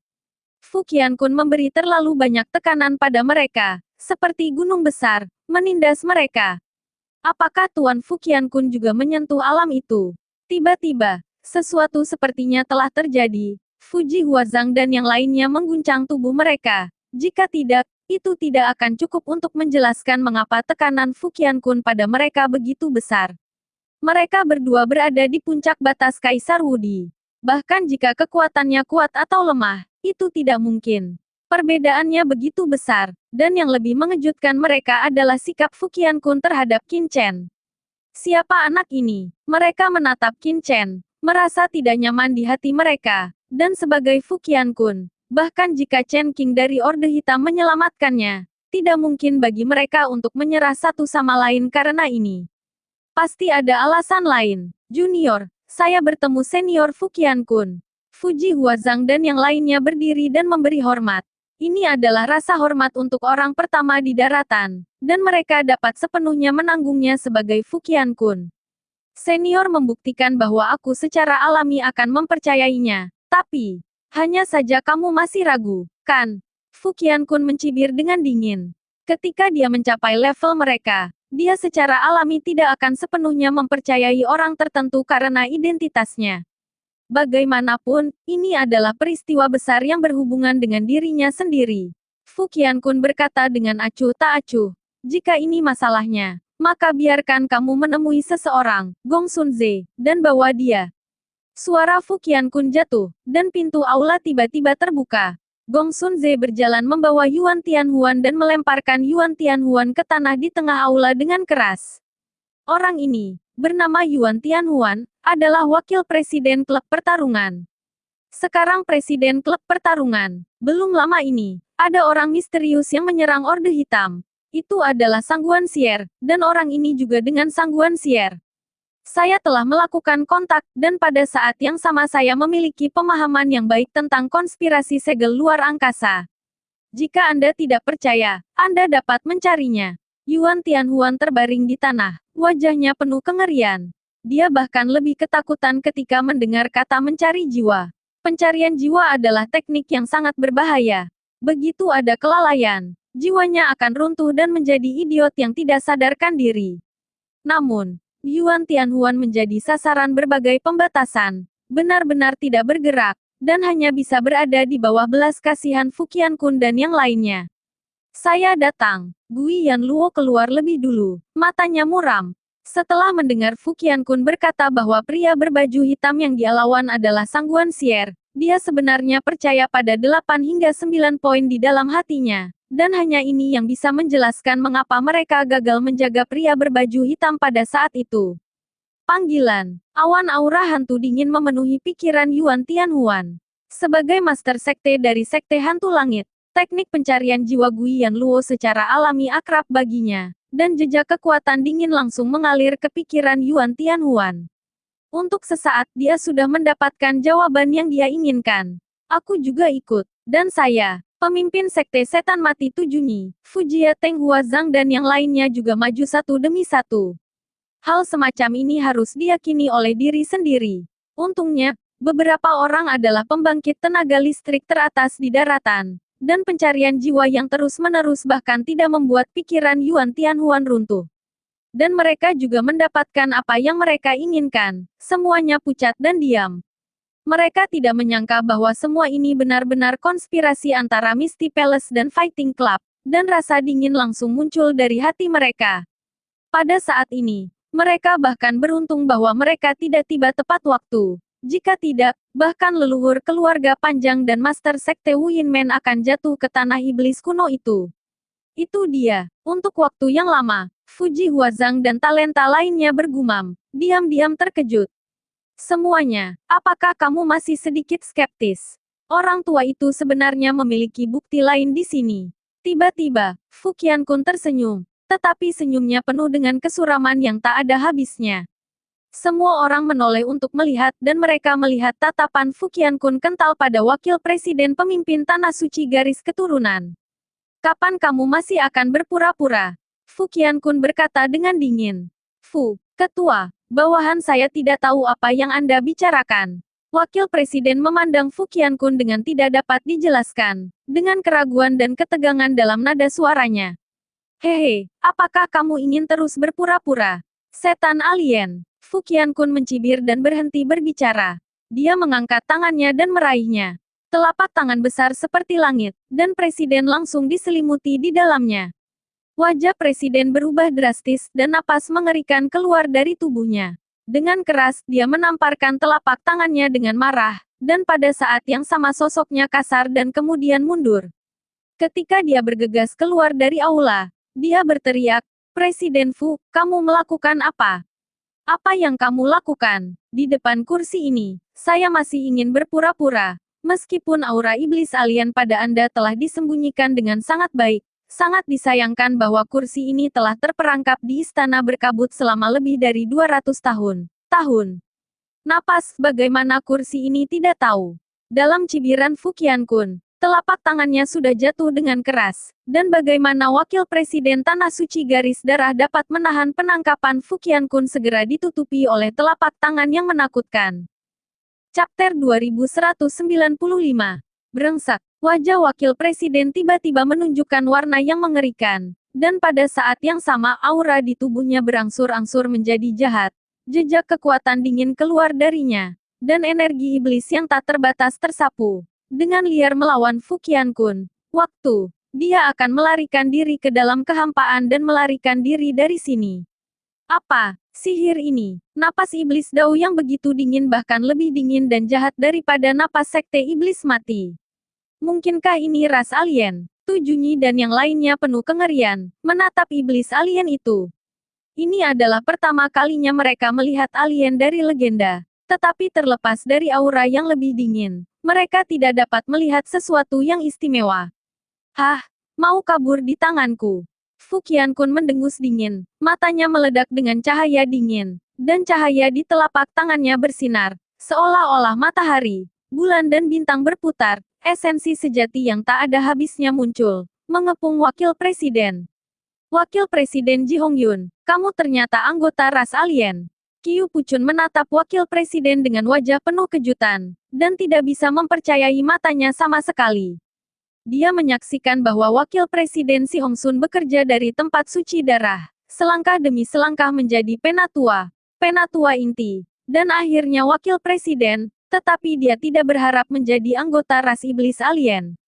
Fu Qiankun memberi terlalu banyak tekanan pada mereka, seperti gunung besar, menindas mereka. Apakah Tuan Fu Qiankun juga menyentuh alam itu? Tiba-tiba, sesuatu sepertinya telah terjadi. Fuji Huazang dan yang lainnya mengguncang tubuh mereka. Jika tidak, itu tidak akan cukup untuk menjelaskan mengapa tekanan Fu Qiankun pada mereka begitu besar. Mereka berdua berada di puncak batas Kaisar Wudi. Bahkan jika kekuatannya kuat atau lemah, itu tidak mungkin. Perbedaannya begitu besar, dan yang lebih mengejutkan mereka adalah sikap Fu Qiankun terhadap Qin Chen. Siapa anak ini? Mereka menatap Qin Chen, merasa tidak nyaman di hati mereka, dan sebagai Fu Qiankun, bahkan jika Chen Qing dari Orde Hitam menyelamatkannya, tidak mungkin bagi mereka untuk menyerah satu sama lain karena ini. Pasti ada alasan lain. Junior, saya bertemu senior Fu Qiankun. Fuji Huazang dan yang lainnya berdiri dan memberi hormat. Ini adalah rasa hormat untuk orang pertama di daratan, dan mereka dapat sepenuhnya menanggungnya sebagai Fu Qiankun. Senior membuktikan bahwa aku secara alami akan mempercayainya, tapi hanya saja kamu masih ragu, kan? Fu Qiankun mencibir dengan dingin. Ketika dia mencapai level mereka, dia secara alami tidak akan sepenuhnya mempercayai orang tertentu karena identitasnya. Bagaimanapun, ini adalah peristiwa besar yang berhubungan dengan dirinya sendiri. Fu Qiankun berkata dengan acuh tak acuh. Jika ini masalahnya, maka biarkan kamu menemui seseorang, Gong Sunze, dan bawa dia. Suara Fu Qiankun jatuh, dan pintu aula tiba-tiba terbuka. Gong Sunze berjalan membawa Yuan Tianhuan dan melemparkan Yuan Tianhuan ke tanah di tengah aula dengan keras. Orang ini, bernama Yuan Tianhuan, adalah wakil presiden klub pertarungan. Sekarang presiden klub pertarungan. Belum lama ini, ada orang misterius yang menyerang Orde Hitam. Itu adalah Sangguan Sier, dan orang ini juga dengan Sangguan Sier. Saya telah melakukan kontak, dan pada saat yang sama saya memiliki pemahaman yang baik tentang konspirasi segel luar angkasa. Jika Anda tidak percaya, Anda dapat mencarinya. Yuan Tianhuan terbaring di tanah, wajahnya penuh kengerian. Dia bahkan lebih ketakutan ketika mendengar kata mencari jiwa. Pencarian jiwa adalah teknik yang sangat berbahaya. Begitu ada kelalaian, jiwanya akan runtuh dan menjadi idiot yang tidak sadarkan diri. Namun, Yuan Tianhuan menjadi sasaran berbagai pembatasan, benar-benar tidak bergerak, dan hanya bisa berada di bawah belas kasihan Fu Qiankun dan yang lainnya. Saya datang. Gui Yanluo keluar lebih dulu, matanya muram. Setelah mendengar Fu Qiankun berkata bahwa pria berbaju hitam yang dia lawan adalah Sangguan Sier, dia sebenarnya percaya pada 8 hingga 9 poin di dalam hatinya. Dan hanya ini yang bisa menjelaskan mengapa mereka gagal menjaga pria berbaju hitam pada saat itu. Panggilan. Awan aura hantu dingin memenuhi pikiran Yuan Tianhuan. Sebagai master sekte dari sekte hantu langit, teknik pencarian jiwa Gui Yanluo secara alami akrab baginya, dan jejak kekuatan dingin langsung mengalir ke pikiran Yuan Tianhuan. Untuk sesaat dia sudah mendapatkan jawaban yang dia inginkan. Aku juga ikut, dan saya, pemimpin sekte setan mati 7 Nyi, Fujia Teng Huazang dan yang lainnya juga maju satu demi satu. Hal semacam ini harus diyakini oleh diri sendiri. Untungnya, beberapa orang adalah pembangkit tenaga listrik teratas di daratan. Dan pencarian jiwa yang terus-menerus bahkan tidak membuat pikiran Yuan Tianhuan runtuh. Dan mereka juga mendapatkan apa yang mereka inginkan. Semuanya pucat dan diam. Mereka tidak menyangka bahwa semua ini benar-benar konspirasi antara Misty Palace dan Fighting Club. Dan rasa dingin langsung muncul dari hati mereka. Pada saat ini, mereka bahkan beruntung bahwa mereka tidak tiba tepat waktu. Jika tidak, bahkan leluhur keluarga panjang dan master sekte Wu Yinmen akan jatuh ke tanah iblis kuno itu. Itu dia. Untuk waktu yang lama, Fuji Huazang dan talenta lainnya bergumam, diam-diam terkejut. Semuanya, apakah kamu masih sedikit skeptis? Orang tua itu sebenarnya memiliki bukti lain di sini. Tiba-tiba, Fu Qiankun tersenyum, tetapi senyumnya penuh dengan kesuraman yang tak ada habisnya. Semua orang menoleh untuk melihat dan mereka melihat tatapan Fu Qiankun kental pada wakil presiden pemimpin Tanah Suci garis keturunan. Kapan kamu masih akan berpura-pura? Fu Qiankun berkata dengan dingin. Fu, ketua, bawahan saya tidak tahu apa yang Anda bicarakan. Wakil presiden memandang Fu Qiankun dengan tidak dapat dijelaskan, dengan keraguan dan ketegangan dalam nada suaranya. Hehe, apakah kamu ingin terus berpura-pura? Setan alien. Fu Qiankun mencibir dan berhenti berbicara. Dia mengangkat tangannya dan meraihnya. Telapak tangan besar seperti langit, dan presiden langsung diselimuti di dalamnya. Wajah presiden berubah drastis dan napas mengerikan keluar dari tubuhnya. Dengan keras, dia menamparkan telapak tangannya dengan marah, dan pada saat yang sama sosoknya kasar dan kemudian mundur. Ketika dia bergegas keluar dari aula, dia berteriak, Presiden Fu, kamu melakukan apa? Apa yang kamu lakukan? Di depan kursi ini, saya masih ingin berpura-pura. Meskipun aura iblis alien pada Anda telah disembunyikan dengan sangat baik, sangat disayangkan bahwa kursi ini telah terperangkap di istana berkabut selama lebih dari 200 tahun. Napas, bagaimana kursi ini tidak tahu. Dalam cibiran Fu Qiankun, telapak tangannya sudah jatuh dengan keras, dan bagaimana wakil presiden Tanah Suci garis darah dapat menahan penangkapan Fu Qiankun segera ditutupi oleh telapak tangan yang menakutkan. Chapter 2195. Brengsek. Wajah wakil presiden tiba-tiba menunjukkan warna yang mengerikan, dan pada saat yang sama aura di tubuhnya berangsur-angsur menjadi jahat. Jejak kekuatan dingin keluar darinya. dan energi iblis yang tak terbatas tersapu. Dengan liar melawan Fu Qiankun, waktu, dia akan melarikan diri ke dalam kehampaan dan melarikan diri dari sini. Apa? Sihir ini, napas iblis Dao yang begitu dingin bahkan lebih dingin dan jahat daripada napas sekte iblis mati. Mungkinkah ini ras alien? Tu Junyi dan yang lainnya penuh kengerian, menatap iblis alien itu. Ini adalah pertama kalinya mereka melihat alien dari legenda. Tetapi terlepas dari aura yang lebih dingin, mereka tidak dapat melihat sesuatu yang istimewa. Hah? Mau kabur di tanganku? Fu Qiankun mendengus dingin, matanya meledak dengan cahaya dingin, dan cahaya di telapak tangannya bersinar, seolah-olah matahari, bulan dan bintang berputar, esensi sejati yang tak ada habisnya muncul, mengepung Wakil Presiden. Wakil Presiden Ji Hongyun, kamu ternyata anggota ras alien. Qiu Pucun menatap Wakil Presiden dengan wajah penuh kejutan, dan tidak bisa mempercayai matanya sama sekali. Dia menyaksikan bahwa Wakil Presiden Si Hongsun bekerja dari tempat suci darah, selangkah demi selangkah menjadi penatua inti, dan akhirnya Wakil Presiden, tetapi dia tidak berharap menjadi anggota ras iblis alien.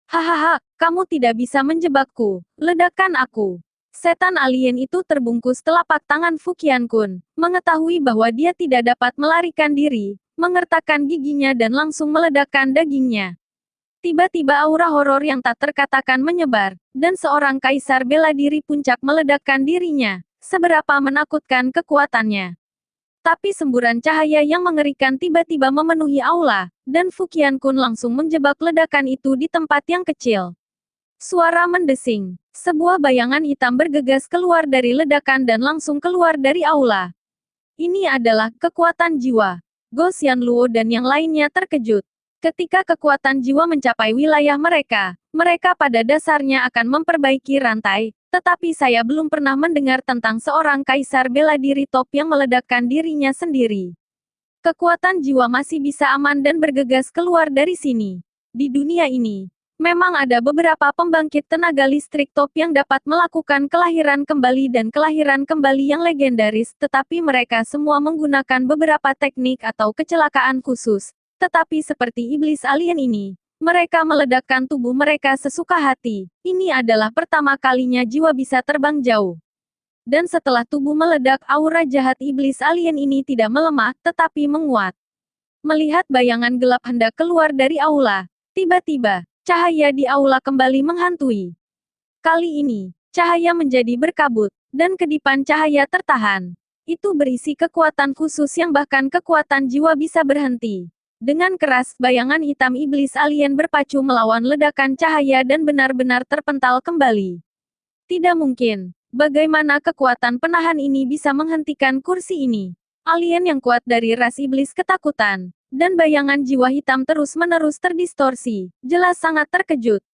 Hahaha, kamu tidak bisa menjebakku, ledakan aku. Setan alien itu terbungkus telapak tangan Fu Qiankun, mengetahui bahwa dia tidak dapat melarikan diri, mengertakkan giginya dan langsung meledakkan dagingnya. Tiba-tiba aura horor yang tak terkatakan menyebar, dan seorang kaisar bela diri puncak meledakkan dirinya. Seberapa menakutkan kekuatannya. Tapi semburan cahaya yang mengerikan tiba-tiba memenuhi aula, dan Fu Qiankun langsung menjebak ledakan itu di tempat yang kecil. Suara mendesing. Sebuah bayangan hitam bergegas keluar dari ledakan dan langsung keluar dari aula. Ini adalah kekuatan jiwa. Go Xianluo dan yang lainnya terkejut. Ketika kekuatan jiwa mencapai wilayah mereka, mereka pada dasarnya akan memperbaiki rantai, tetapi saya belum pernah mendengar tentang seorang kaisar bela diri top yang meledakkan dirinya sendiri. Kekuatan jiwa masih bisa aman dan bergegas keluar dari sini. Di dunia ini, memang ada beberapa pembangkit tenaga listrik top yang dapat melakukan kelahiran kembali dan kelahiran kembali yang legendaris, tetapi mereka semua menggunakan beberapa teknik atau kecelakaan khusus. Tetapi seperti iblis alien ini, mereka meledakkan tubuh mereka sesuka hati. Ini adalah pertama kalinya jiwa bisa terbang jauh. Dan setelah tubuh meledak, aura jahat iblis alien ini tidak melemah, tetapi menguat. Melihat bayangan gelap hendak keluar dari aula, tiba-tiba, cahaya di aula kembali menghantui. Kali ini, cahaya menjadi berkabut, dan kedipan cahaya tertahan. Itu berisi kekuatan khusus yang bahkan kekuatan jiwa bisa berhenti. Dengan keras, bayangan hitam iblis alien berpacu melawan ledakan cahaya dan benar-benar terpental kembali. Tidak mungkin. Bagaimana kekuatan penahan ini bisa menghentikan kursi ini? Alien yang kuat dari ras iblis ketakutan, dan bayangan jiwa hitam terus-menerus terdistorsi, jelas sangat terkejut.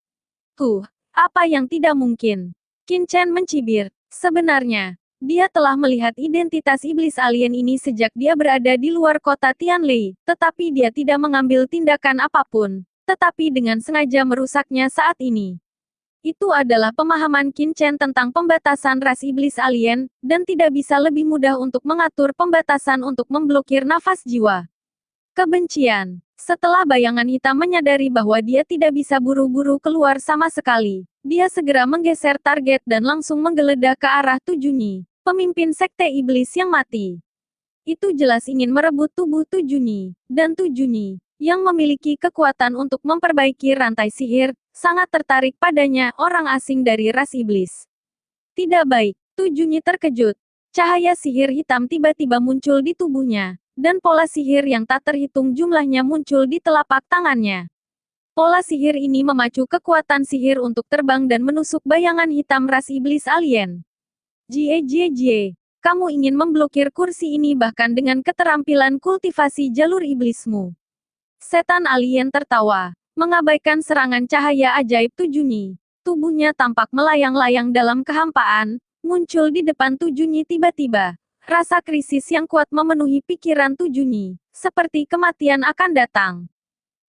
Apa yang tidak mungkin? Qin Chen mencibir. Sebenarnya, dia telah melihat identitas iblis alien ini sejak dia berada di luar kota Tianlei, tetapi dia tidak mengambil tindakan apapun, tetapi dengan sengaja merusaknya saat ini. Itu adalah pemahaman Qin Chen tentang pembatasan ras iblis alien, dan tidak bisa lebih mudah untuk mengatur pembatasan untuk memblokir nafas jiwa. Kebencian. Setelah bayangan hitam menyadari bahwa dia tidak bisa buru-buru keluar sama sekali, dia segera menggeser target dan langsung menggeledah ke arah Tu Junyi, pemimpin sekte iblis yang mati. Itu jelas ingin merebut tubuh Tu Junyi, dan Tu Junyi, yang memiliki kekuatan untuk memperbaiki rantai sihir, sangat tertarik padanya, orang asing dari ras iblis. Tidak baik, Tu Junyi terkejut. Cahaya sihir hitam tiba-tiba muncul di tubuhnya, dan pola sihir yang tak terhitung jumlahnya muncul di telapak tangannya. Pola sihir ini memacu kekuatan sihir untuk terbang dan menusuk bayangan hitam ras iblis alien. Jie, kamu ingin memblokir kursi ini bahkan dengan keterampilan kultivasi jalur iblismu. Setan alien tertawa, mengabaikan serangan cahaya ajaib Tu Junyi. Tubuhnya tampak melayang-layang dalam kehampaan, muncul di depan Tu Junyi tiba-tiba. Rasa krisis yang kuat memenuhi pikiran Tu Junyi, seperti kematian akan datang.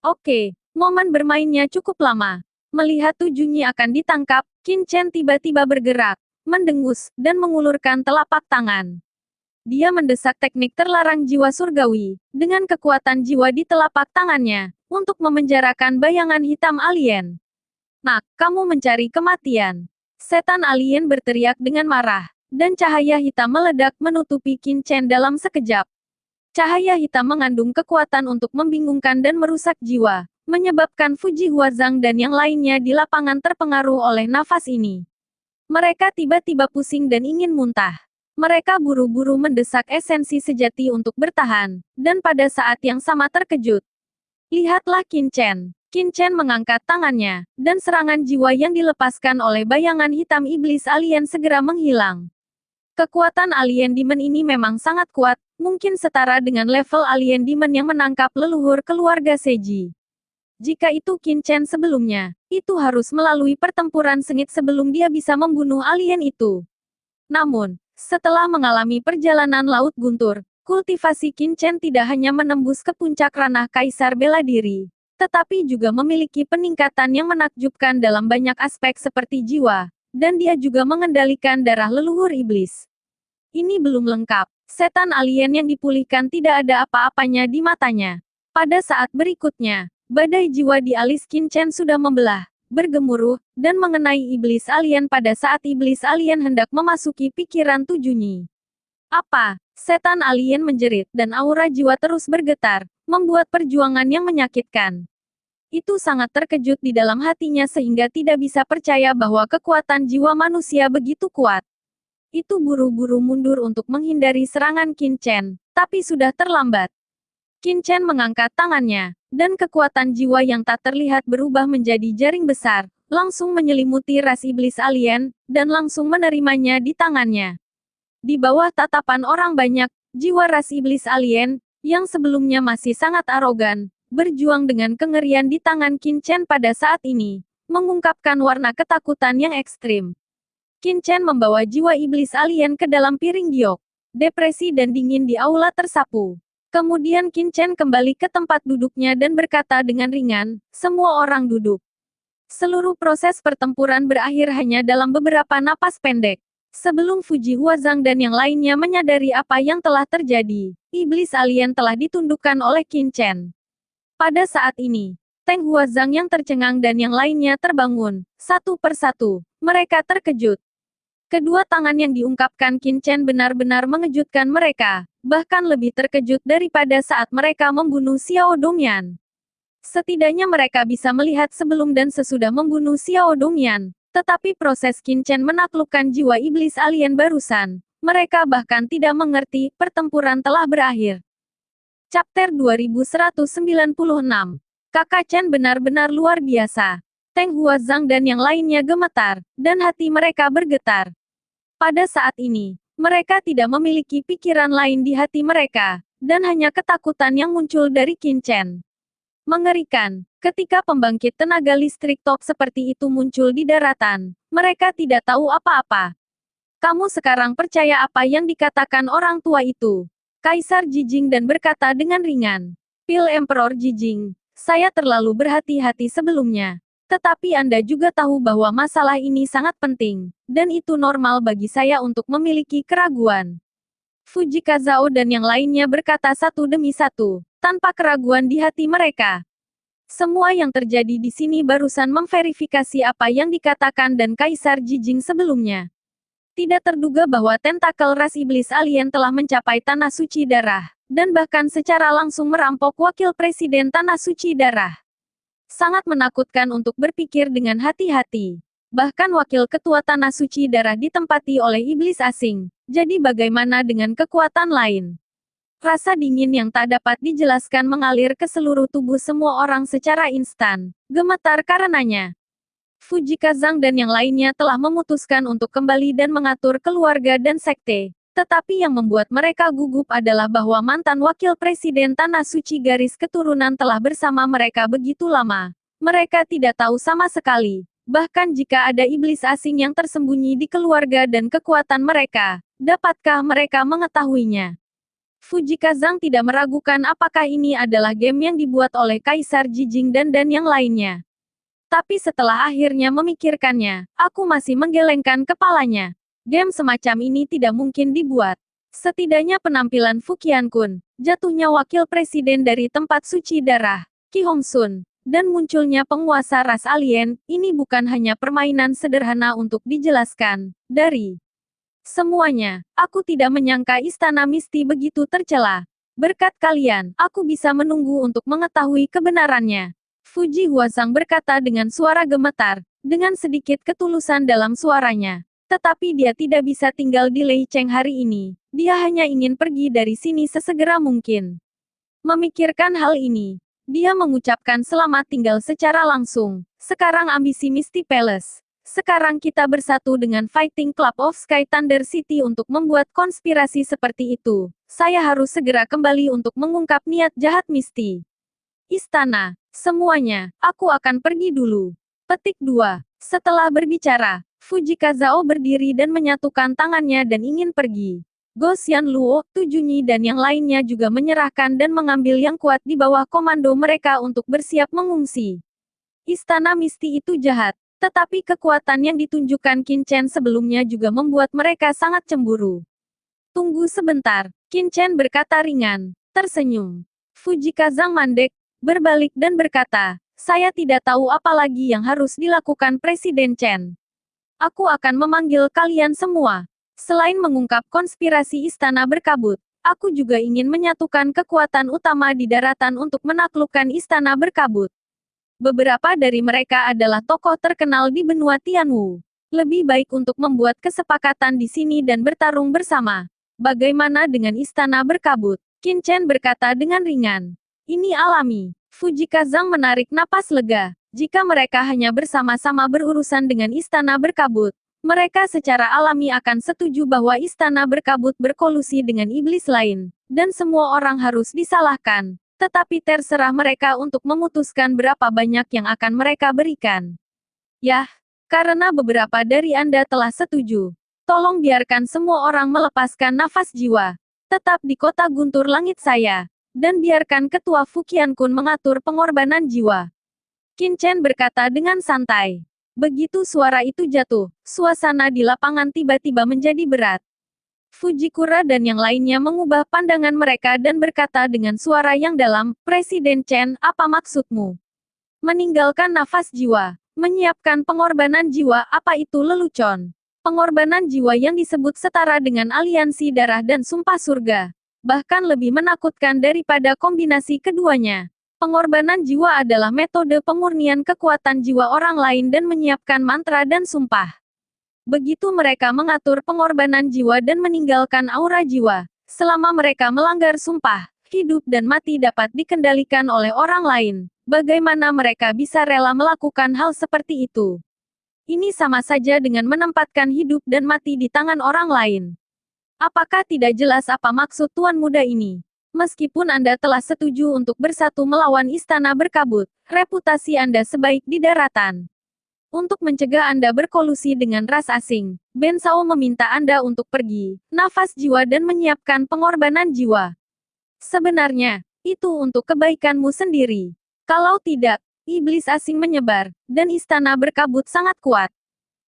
Oke, momen bermainnya cukup lama. Melihat Tu Junyi akan ditangkap, Qin Chen tiba-tiba bergerak, mendengus, dan mengulurkan telapak tangan. Dia mendesak teknik terlarang jiwa surgawi, dengan kekuatan jiwa di telapak tangannya, untuk memenjarakan bayangan hitam alien. Nak, kamu mencari kematian. Setan alien berteriak dengan marah, dan cahaya hitam meledak menutupi Qin Chen dalam sekejap. Cahaya hitam mengandung kekuatan untuk membingungkan dan merusak jiwa, menyebabkan Fuji Huazang dan yang lainnya di lapangan terpengaruh oleh nafas ini. Mereka tiba-tiba pusing dan ingin muntah. Mereka buru-buru mendesak esensi sejati untuk bertahan, dan pada saat yang sama terkejut. Lihatlah Qin Chen. Qin Chen mengangkat tangannya, dan serangan jiwa yang dilepaskan oleh bayangan hitam iblis alien segera menghilang. Kekuatan alien demon ini memang sangat kuat, mungkin setara dengan level alien demon yang menangkap leluhur keluarga Seiji. Jika itu Qin Chen sebelumnya, itu harus melalui pertempuran sengit sebelum dia bisa membunuh alien itu. Namun, setelah mengalami perjalanan laut guntur, kultivasi Qin Chen tidak hanya menembus ke puncak ranah kaisar bela diri, tetapi juga memiliki peningkatan yang menakjubkan dalam banyak aspek seperti jiwa, dan dia juga mengendalikan darah leluhur iblis. Ini belum lengkap. Setan alien yang dipulihkan tidak ada apa-apanya di matanya. Pada saat berikutnya, badai jiwa di alis Qin Chen sudah membelah, bergemuruh, dan mengenai iblis alien pada saat iblis alien hendak memasuki pikiran Tujunyi. Apa? Setan alien menjerit, dan aura jiwa terus bergetar, membuat perjuangan yang menyakitkan. Itu sangat terkejut di dalam hatinya sehingga tidak bisa percaya bahwa kekuatan jiwa manusia begitu kuat. Itu buru-buru mundur untuk menghindari serangan Qin Chen, tapi sudah terlambat. Qin Chen mengangkat tangannya, dan kekuatan jiwa yang tak terlihat berubah menjadi jaring besar, langsung menyelimuti ras iblis alien, dan langsung menerimanya di tangannya. Di bawah tatapan orang banyak, jiwa ras iblis alien, yang sebelumnya masih sangat arogan, berjuang dengan kengerian di tangan Qin Chen pada saat ini, mengungkapkan warna ketakutan yang ekstrim. Qin Chen membawa jiwa iblis alien ke dalam piring giok. Depresi dan dingin di aula tersapu. Kemudian Qin Chen kembali ke tempat duduknya dan berkata dengan ringan, "Semua orang duduk." Seluruh proses pertempuran berakhir hanya dalam beberapa napas pendek. Sebelum Fuji Huazang dan yang lainnya menyadari apa yang telah terjadi, iblis alien telah ditundukkan oleh Qin Chen. Pada saat ini, Teng Huazang yang tercengang dan yang lainnya terbangun, satu persatu. Mereka terkejut. Kedua tangan yang diungkapkan Qin Chen benar-benar mengejutkan mereka, bahkan lebih terkejut daripada saat mereka membunuh Xiao Dongyan. Setidaknya mereka bisa melihat sebelum dan sesudah membunuh Xiao Dongyan, tetapi proses Qin Chen menaklukkan jiwa iblis alien barusan, mereka bahkan tidak mengerti pertempuran telah berakhir. Chapter 2196. Kakak Chen benar-benar luar biasa. Teng Huazang dan yang lainnya gemetar, dan hati mereka bergetar. Pada saat ini, mereka tidak memiliki pikiran lain di hati mereka, dan hanya ketakutan yang muncul dari Qin Chen. Mengerikan, ketika pembangkit tenaga listrik top seperti itu muncul di daratan, mereka tidak tahu apa-apa. Kamu sekarang percaya apa yang dikatakan orang tua itu? Kaisar Jijing dan berkata dengan ringan. Pil Emperor Jijing, saya terlalu berhati-hati sebelumnya. Tetapi Anda juga tahu bahwa masalah ini sangat penting, dan itu normal bagi saya untuk memiliki keraguan. Fujika Zhao dan yang lainnya berkata satu demi satu, tanpa keraguan di hati mereka. Semua yang terjadi di sini barusan memverifikasi apa yang dikatakan dan Kaisar Jijing sebelumnya. Tidak terduga bahwa tentakel ras iblis alien telah mencapai Tanah Suci Darah, dan bahkan secara langsung merampok Wakil Presiden Tanah Suci Darah. Sangat menakutkan untuk berpikir dengan hati-hati. Bahkan Wakil Ketua Tanah Suci Darah ditempati oleh iblis asing, jadi bagaimana dengan kekuatan lain? Rasa dingin yang tak dapat dijelaskan mengalir ke seluruh tubuh semua orang secara instan, gemetar karenanya. Fujika Zhang dan yang lainnya telah memutuskan untuk kembali dan mengatur keluarga dan sekte. Tetapi yang membuat mereka gugup adalah bahwa mantan wakil presiden Tanah Suci garis keturunan telah bersama mereka begitu lama. Mereka tidak tahu sama sekali. Bahkan jika ada iblis asing yang tersembunyi di keluarga dan kekuatan mereka, dapatkah mereka mengetahuinya? Fujika Zhang tidak meragukan apakah ini adalah game yang dibuat oleh Kaisar Jijing dan yang lainnya. Tapi setelah akhirnya memikirkannya, aku masih menggelengkan kepalanya. Game semacam ini tidak mungkin dibuat. Setidaknya penampilan Fukian-kun, jatuhnya wakil presiden dari tempat suci darah, Ki Hong Sun, dan munculnya penguasa ras alien, ini bukan hanya permainan sederhana untuk dijelaskan. Dari semuanya, aku tidak menyangka Istana Misti begitu tercela. Berkat kalian, aku bisa menunggu untuk mengetahui kebenarannya. Fuji Huazang berkata dengan suara gemetar, dengan sedikit ketulusan dalam suaranya. Tetapi dia tidak bisa tinggal di Lei Cheng hari ini. Dia hanya ingin pergi dari sini sesegera mungkin. Memikirkan hal ini, dia mengucapkan selamat tinggal secara langsung. Sekarang ambisi Misty Palace. Sekarang kita bersatu dengan Fighting Club of Sky Thunder City untuk membuat konspirasi seperti itu. Saya harus segera kembali untuk mengungkap niat jahat Misty. Istana, semuanya, aku akan pergi dulu. Petik 2. Setelah berbicara, Fujika Zhao berdiri dan menyatukan tangannya dan ingin pergi. Go Xianluo, Tujunyi dan yang lainnya juga menyerahkan dan mengambil yang kuat di bawah komando mereka untuk bersiap mengungsi. Istana Misti itu jahat, tetapi kekuatan yang ditunjukkan Qin Chen sebelumnya juga membuat mereka sangat cemburu. Tunggu sebentar, Qin Chen berkata ringan, tersenyum. Fujika Zhang mandek, berbalik dan berkata, saya tidak tahu apa lagi yang harus dilakukan Presiden Chen. Aku akan memanggil kalian semua. Selain mengungkap konspirasi Istana Berkabut, aku juga ingin menyatukan kekuatan utama di daratan untuk menaklukkan Istana Berkabut. Beberapa dari mereka adalah tokoh terkenal di benua Tianwu. Lebih baik untuk membuat kesepakatan di sini dan bertarung bersama. Bagaimana dengan Istana Berkabut? Qin Chen berkata dengan ringan. Ini alami. Fujika Zhang menarik napas lega. Jika mereka hanya bersama-sama berurusan dengan Istana Berkabut, mereka secara alami akan setuju bahwa Istana Berkabut berkolusi dengan iblis lain, dan semua orang harus disalahkan. Tetapi terserah mereka untuk memutuskan berapa banyak yang akan mereka berikan. Yah, karena beberapa dari Anda telah setuju. Tolong biarkan semua orang melepaskan nafas jiwa. Tetap di kota guntur langit saya. Dan biarkan Ketua Fukian-kun mengatur pengorbanan jiwa. Qin Chen berkata dengan santai. Begitu suara itu jatuh, suasana di lapangan tiba-tiba menjadi berat. Fujikura dan yang lainnya mengubah pandangan mereka dan berkata dengan suara yang dalam, Presiden Chen, apa maksudmu? Meninggalkan nafas jiwa, menyiapkan pengorbanan jiwa, apa itu lelucon? Pengorbanan jiwa yang disebut setara dengan aliansi darah dan sumpah surga. Bahkan lebih menakutkan daripada kombinasi keduanya. Pengorbanan jiwa adalah metode pemurnian kekuatan jiwa orang lain dan menyiapkan mantra dan sumpah. Begitu mereka mengatur pengorbanan jiwa dan meninggalkan aura jiwa, selama mereka melanggar sumpah, hidup dan mati dapat dikendalikan oleh orang lain. Bagaimana mereka bisa rela melakukan hal seperti itu? Ini sama saja dengan menempatkan hidup dan mati di tangan orang lain. Apakah tidak jelas apa maksud Tuan Muda ini? Meskipun Anda telah setuju untuk bersatu melawan Istana Berkabut, reputasi Anda sebaik di daratan. Untuk mencegah Anda berkolusi dengan ras asing, Ben Sao meminta Anda untuk pergi, nafas jiwa dan menyiapkan pengorbanan jiwa. Sebenarnya, itu untuk kebaikanmu sendiri. Kalau tidak, iblis asing menyebar, dan Istana Berkabut sangat kuat.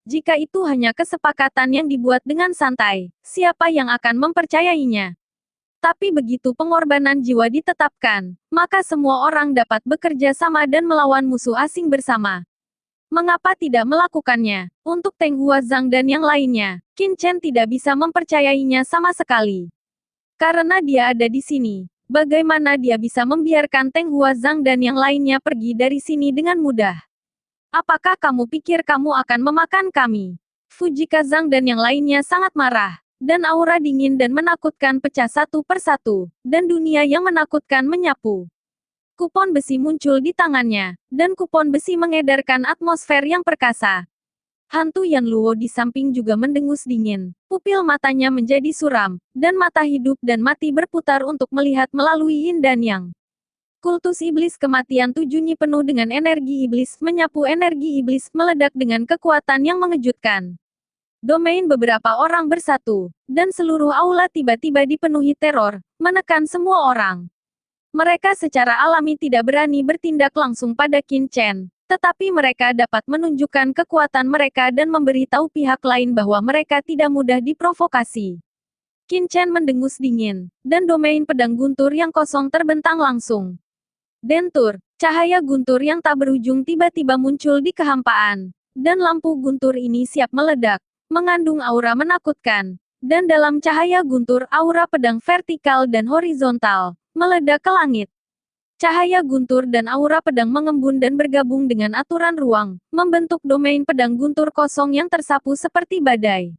Jika itu hanya kesepakatan yang dibuat dengan santai, siapa yang akan mempercayainya? Tapi begitu pengorbanan jiwa ditetapkan, maka semua orang dapat bekerja sama dan melawan musuh asing bersama. Mengapa tidak melakukannya? Untuk Teng Huazang dan yang lainnya, Qin Chen tidak bisa mempercayainya sama sekali. Karena dia ada di sini, bagaimana dia bisa membiarkan Teng Huazang dan yang lainnya pergi dari sini dengan mudah? Apakah kamu pikir kamu akan memakan kami? Fujika Zhang dan yang lainnya sangat marah. Dan aura dingin dan menakutkan pecah satu persatu, dan dunia yang menakutkan menyapu. Kupon besi muncul di tangannya, dan kupon besi mengedarkan atmosfer yang perkasa. Hantu Yan Luo di samping juga mendengus dingin, pupil matanya menjadi suram, dan mata hidup dan mati berputar untuk melihat melalui yin dan yang. Kultus iblis kematian Tujunyi penuh dengan energi iblis, menyapu energi iblis, meledak dengan kekuatan yang mengejutkan. Domain beberapa orang bersatu, dan seluruh aula tiba-tiba dipenuhi teror, menekan semua orang. Mereka secara alami tidak berani bertindak langsung pada Qin Chen, tetapi mereka dapat menunjukkan kekuatan mereka dan memberitahu pihak lain bahwa mereka tidak mudah diprovokasi. Qin Chen mendengus dingin, dan domain pedang guntur yang kosong terbentang langsung. Dentur, cahaya guntur yang tak berujung tiba-tiba muncul di kehampaan. Dan lampu guntur ini siap meledak, mengandung aura menakutkan. Dan dalam cahaya guntur aura pedang vertikal dan horizontal, meledak ke langit. Cahaya guntur dan aura pedang mengembun dan bergabung dengan aturan ruang, membentuk domain pedang guntur kosong yang tersapu seperti badai.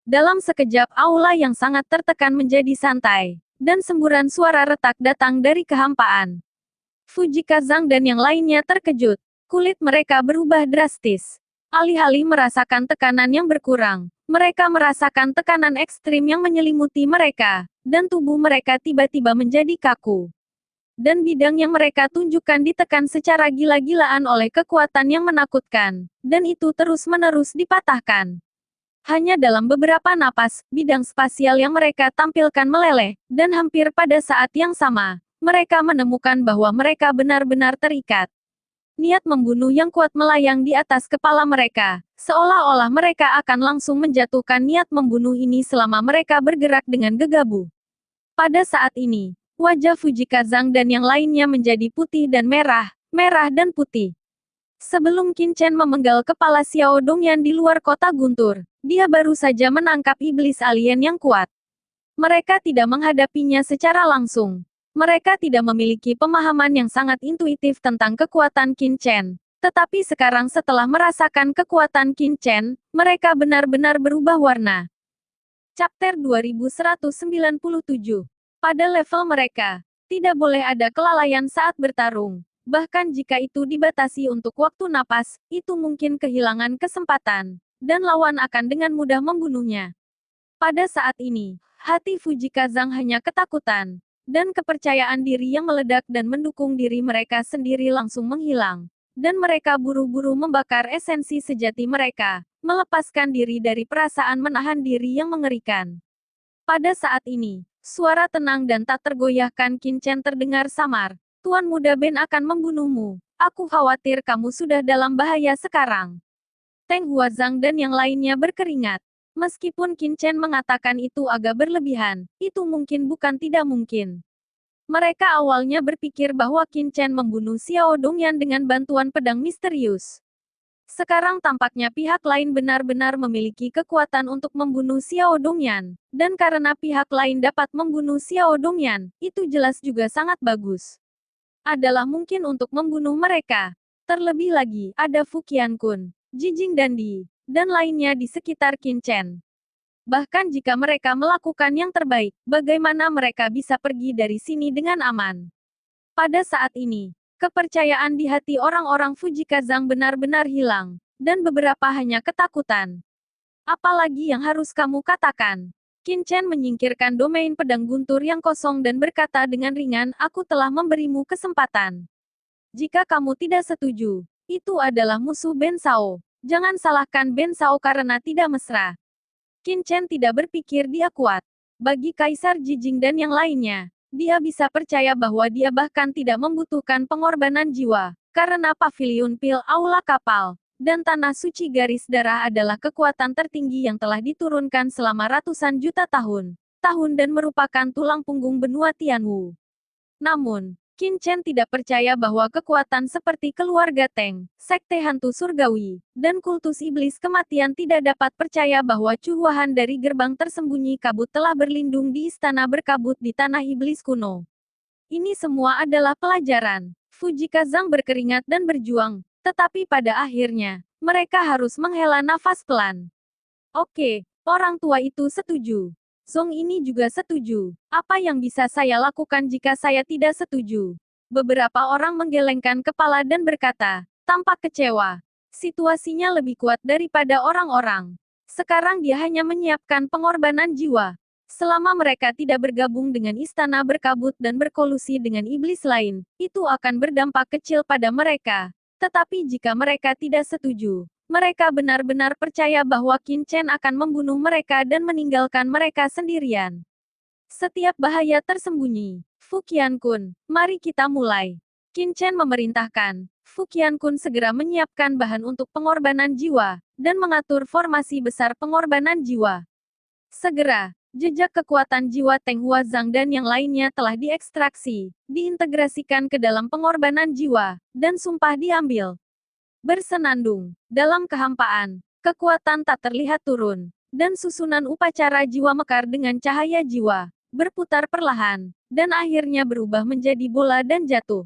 Dalam sekejap aula yang sangat tertekan menjadi santai, dan semburan suara retak datang dari kehampaan. Fujika Zhang dan yang lainnya terkejut. Kulit mereka berubah drastis. Alih-alih merasakan tekanan yang berkurang, mereka merasakan tekanan ekstrim yang menyelimuti mereka, dan tubuh mereka tiba-tiba menjadi kaku. Dan bidang yang mereka tunjukkan ditekan secara gila-gilaan oleh kekuatan yang menakutkan, dan itu terus-menerus dipatahkan. Hanya dalam beberapa napas, bidang spasial yang mereka tampilkan meleleh, dan hampir pada saat yang sama, mereka menemukan bahwa mereka benar-benar terikat. Niat membunuh yang kuat melayang di atas kepala mereka, seolah-olah mereka akan langsung menjatuhkan niat membunuh ini selama mereka bergerak dengan gegabah. Pada saat ini, wajah Fujika Zhang dan yang lainnya menjadi putih dan merah, merah dan putih. Sebelum Qin Chen memenggal kepala Xiao Dongyan di luar kota guntur, dia baru saja menangkap iblis alien yang kuat. Mereka tidak menghadapinya secara langsung. Mereka tidak memiliki pemahaman yang sangat intuitif tentang kekuatan Qin Chen. Tetapi sekarang setelah merasakan kekuatan Qin Chen, mereka benar-benar berubah warna. Chapter 2197. Pada level mereka, tidak boleh ada kelalaian saat bertarung. Bahkan jika itu dibatasi untuk waktu napas, itu mungkin kehilangan kesempatan, dan lawan akan dengan mudah membunuhnya. Pada saat ini, hati Fujika Zhang hanya ketakutan, dan kepercayaan diri yang meledak dan mendukung diri mereka sendiri langsung menghilang. Dan mereka buru-buru membakar esensi sejati mereka, melepaskan diri dari perasaan menahan diri yang mengerikan. Pada saat ini, suara tenang dan tak tergoyahkan Qin Chen terdengar samar. Tuan Muda Ben akan membunuhmu. Aku khawatir kamu sudah dalam bahaya sekarang. Teng Huazhang dan yang lainnya berkeringat. Meskipun Qin Chen mengatakan itu agak berlebihan, itu mungkin bukan tidak mungkin. Mereka awalnya berpikir bahwa Qin Chen membunuh Xiao Dongyan dengan bantuan pedang misterius. Sekarang tampaknya pihak lain benar-benar memiliki kekuatan untuk membunuh Xiao Dongyan, dan karena pihak lain dapat membunuh Xiao Dongyan, itu jelas juga sangat bagus. Adalah mungkin untuk membunuh mereka. Terlebih lagi, ada Fu Qiankun, Jijing Dandi, dan lainnya di sekitar Qin Chen. Bahkan jika mereka melakukan yang terbaik, bagaimana mereka bisa pergi dari sini dengan aman? Pada saat ini, kepercayaan di hati orang-orang Fujika Zhang benar-benar hilang, dan beberapa hanya ketakutan. Apalagi yang harus kamu katakan? Qin Chen menyingkirkan domain pedang guntur yang kosong dan berkata dengan ringan, aku telah memberimu kesempatan. Jika kamu tidak setuju, itu adalah musuh Ben Shao. Jangan salahkan Ben Shao karena tidak mesra. Qin Chen tidak berpikir dia kuat. Bagi Kaisar Jijing dan yang lainnya, dia bisa percaya bahwa dia bahkan tidak membutuhkan pengorbanan jiwa, karena paviliun pil aula kapal, dan tanah suci garis darah adalah kekuatan tertinggi yang telah diturunkan selama ratusan juta tahun dan merupakan tulang punggung benua Tianwu. Namun, Qin Chen tidak percaya bahwa kekuatan seperti keluarga Teng, sekte hantu surgawi, dan kultus iblis kematian tidak dapat percaya bahwa cuhuahan dari gerbang tersembunyi kabut telah berlindung di istana berkabut di tanah iblis kuno. Ini semua adalah pelajaran. Fujika Zhang berkeringat dan berjuang, tetapi pada akhirnya, mereka harus menghela nafas pelan. Oke, orang tua itu setuju. Zong ini juga setuju. Apa yang bisa saya lakukan jika saya tidak setuju? Beberapa orang menggelengkan kepala dan berkata, tampak kecewa. Situasinya lebih kuat daripada orang-orang. Sekarang dia hanya menyiapkan pengorbanan jiwa. Selama mereka tidak bergabung dengan istana berkabut dan berkolusi dengan iblis lain, itu akan berdampak kecil pada mereka. Tetapi jika mereka tidak setuju, mereka benar-benar percaya bahwa Qin Chen akan membunuh mereka dan meninggalkan mereka sendirian. Setiap bahaya tersembunyi. Fu Qiankun, mari kita mulai. Qin Chen memerintahkan. Fu Qiankun segera menyiapkan bahan untuk pengorbanan jiwa, dan mengatur formasi besar pengorbanan jiwa. Segera, Jejak kekuatan jiwa Teng Huazang dan yang lainnya telah diekstraksi, diintegrasikan ke dalam pengorbanan jiwa, dan sumpah diambil. Bersenandung, dalam kehampaan, kekuatan tak terlihat turun, dan susunan upacara jiwa mekar dengan cahaya jiwa, berputar perlahan, dan akhirnya berubah menjadi bola dan jatuh.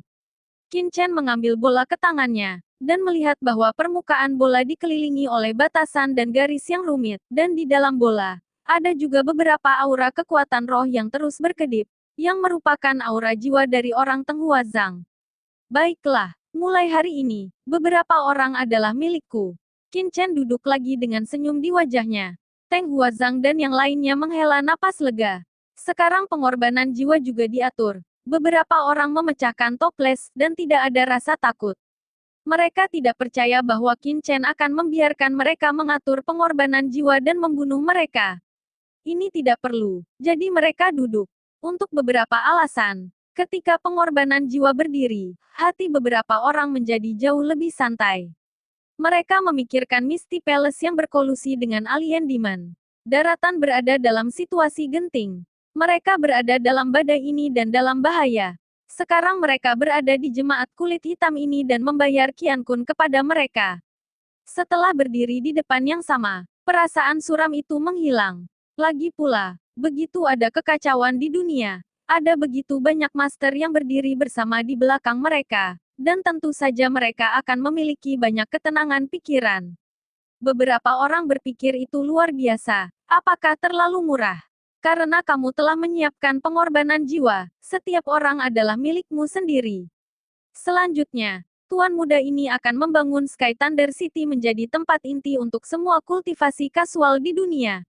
Qin Chen mengambil bola ke tangannya, dan melihat bahwa permukaan bola dikelilingi oleh batasan dan garis yang rumit, dan di dalam bola, ada juga beberapa aura kekuatan roh yang terus berkedip, yang merupakan aura jiwa dari orang Teng Huazang. Baiklah, mulai hari ini, beberapa orang adalah milikku. Qin Chen duduk lagi dengan senyum di wajahnya. Teng Huazang dan yang lainnya menghela napas lega. Sekarang pengorbanan jiwa juga diatur. Beberapa orang memecahkan toples dan tidak ada rasa takut. Mereka tidak percaya bahwa Qin Chen akan membiarkan mereka mengatur pengorbanan jiwa dan membunuh mereka. Ini tidak perlu, jadi mereka duduk. Untuk beberapa alasan, ketika pengorbanan jiwa berdiri, hati beberapa orang menjadi jauh lebih santai. Mereka memikirkan Misty Palace yang berkolusi dengan alien demon. Daratan berada dalam situasi genting. Mereka berada dalam badai ini dan dalam bahaya. Sekarang mereka berada di jemaat kulit hitam ini dan membayar Qian Kun kepada mereka. Setelah berdiri di depan yang sama, perasaan suram itu menghilang. Lagi pula, begitu ada kekacauan di dunia, ada begitu banyak master yang berdiri bersama di belakang mereka, dan tentu saja mereka akan memiliki banyak ketenangan pikiran. Beberapa orang berpikir itu luar biasa. Apakah terlalu murah? Karena kamu telah menyiapkan pengorbanan jiwa, setiap orang adalah milikmu sendiri. Selanjutnya, Tuan muda ini akan membangun Sky Thunder City menjadi tempat inti untuk semua kultivasi kasual di dunia.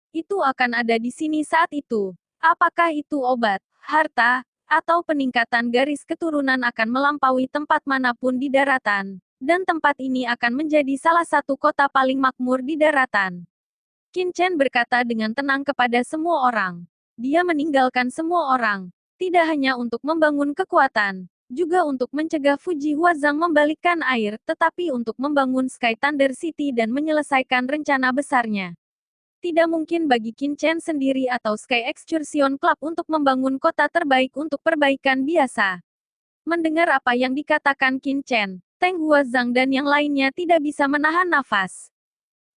Itu akan ada di sini saat itu. Apakah itu obat, harta, atau peningkatan garis keturunan akan melampaui tempat manapun di daratan, dan tempat ini akan menjadi salah satu kota paling makmur di daratan. Qin Chen berkata dengan tenang kepada semua orang. Dia meninggalkan semua orang, tidak hanya untuk membangun kekuatan, juga untuk mencegah Fuji Huazang membalikkan air, tetapi untuk membangun Sky Thunder City dan menyelesaikan rencana besarnya. Tidak mungkin bagi Qin Chen sendiri atau Sky Excursion Club untuk membangun kota terbaik untuk perbaikan biasa. Mendengar apa yang dikatakan Qin Chen, Teng Huazang dan yang lainnya tidak bisa menahan nafas.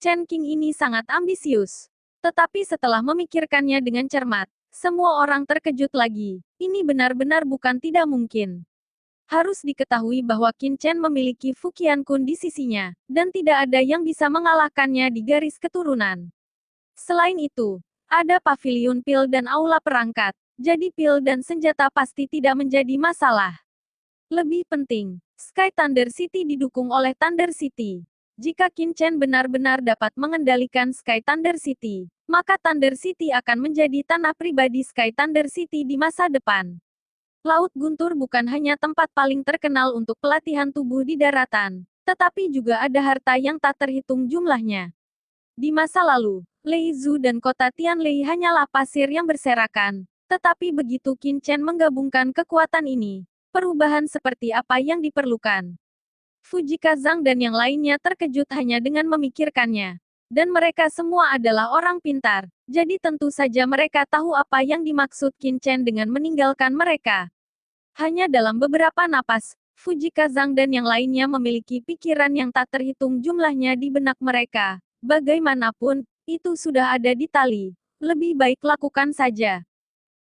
Chen King ini sangat ambisius. Tetapi setelah memikirkannya dengan cermat, semua orang terkejut lagi. Ini benar-benar bukan tidak mungkin. Harus diketahui bahwa Qin Chen memiliki Fuqian Kun di sisinya, dan tidak ada yang bisa mengalahkannya di garis keturunan. Selain itu, ada paviliun pil dan aula perangkat, jadi pil dan senjata pasti tidak menjadi masalah. Lebih penting, Sky Thunder City didukung oleh Thunder City. Jika Qin Chen benar-benar dapat mengendalikan Sky Thunder City, maka Thunder City akan menjadi tanah pribadi Sky Thunder City di masa depan. Laut Guntur bukan hanya tempat paling terkenal untuk pelatihan tubuh di daratan, tetapi juga ada harta yang tak terhitung jumlahnya. Di masa lalu, Lei Zhu dan kota Tianlei hanyalah pasir yang berserakan, tetapi begitu Qin Chen menggabungkan kekuatan ini, perubahan seperti apa yang diperlukan. Fuji Kazang dan yang lainnya terkejut hanya dengan memikirkannya. Dan mereka semua adalah orang pintar, jadi tentu saja mereka tahu apa yang dimaksud Qin Chen dengan meninggalkan mereka. Hanya dalam beberapa napas, Fuji Kazang dan yang lainnya memiliki pikiran yang tak terhitung jumlahnya di benak mereka. Bagaimanapun, itu sudah ada di tali. Lebih baik lakukan saja.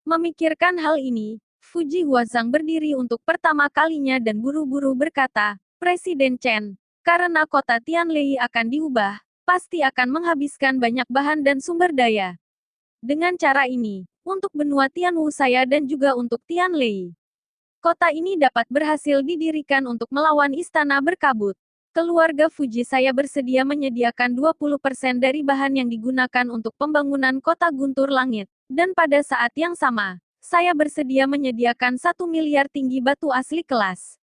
Memikirkan hal ini, Fuji Huazang berdiri untuk pertama kalinya dan buru-buru berkata, Presiden Chen, karena kota Tianlei akan diubah, pasti akan menghabiskan banyak bahan dan sumber daya. Dengan cara ini, untuk benua Tianwu saya dan juga untuk Tianlei. Kota ini dapat berhasil didirikan untuk melawan istana berkabut. Keluarga Fuji saya bersedia menyediakan 20% dari bahan yang digunakan untuk pembangunan kota Guntur Langit. Dan pada saat yang sama, saya bersedia menyediakan 1 miliar tinggi batu asli kelas.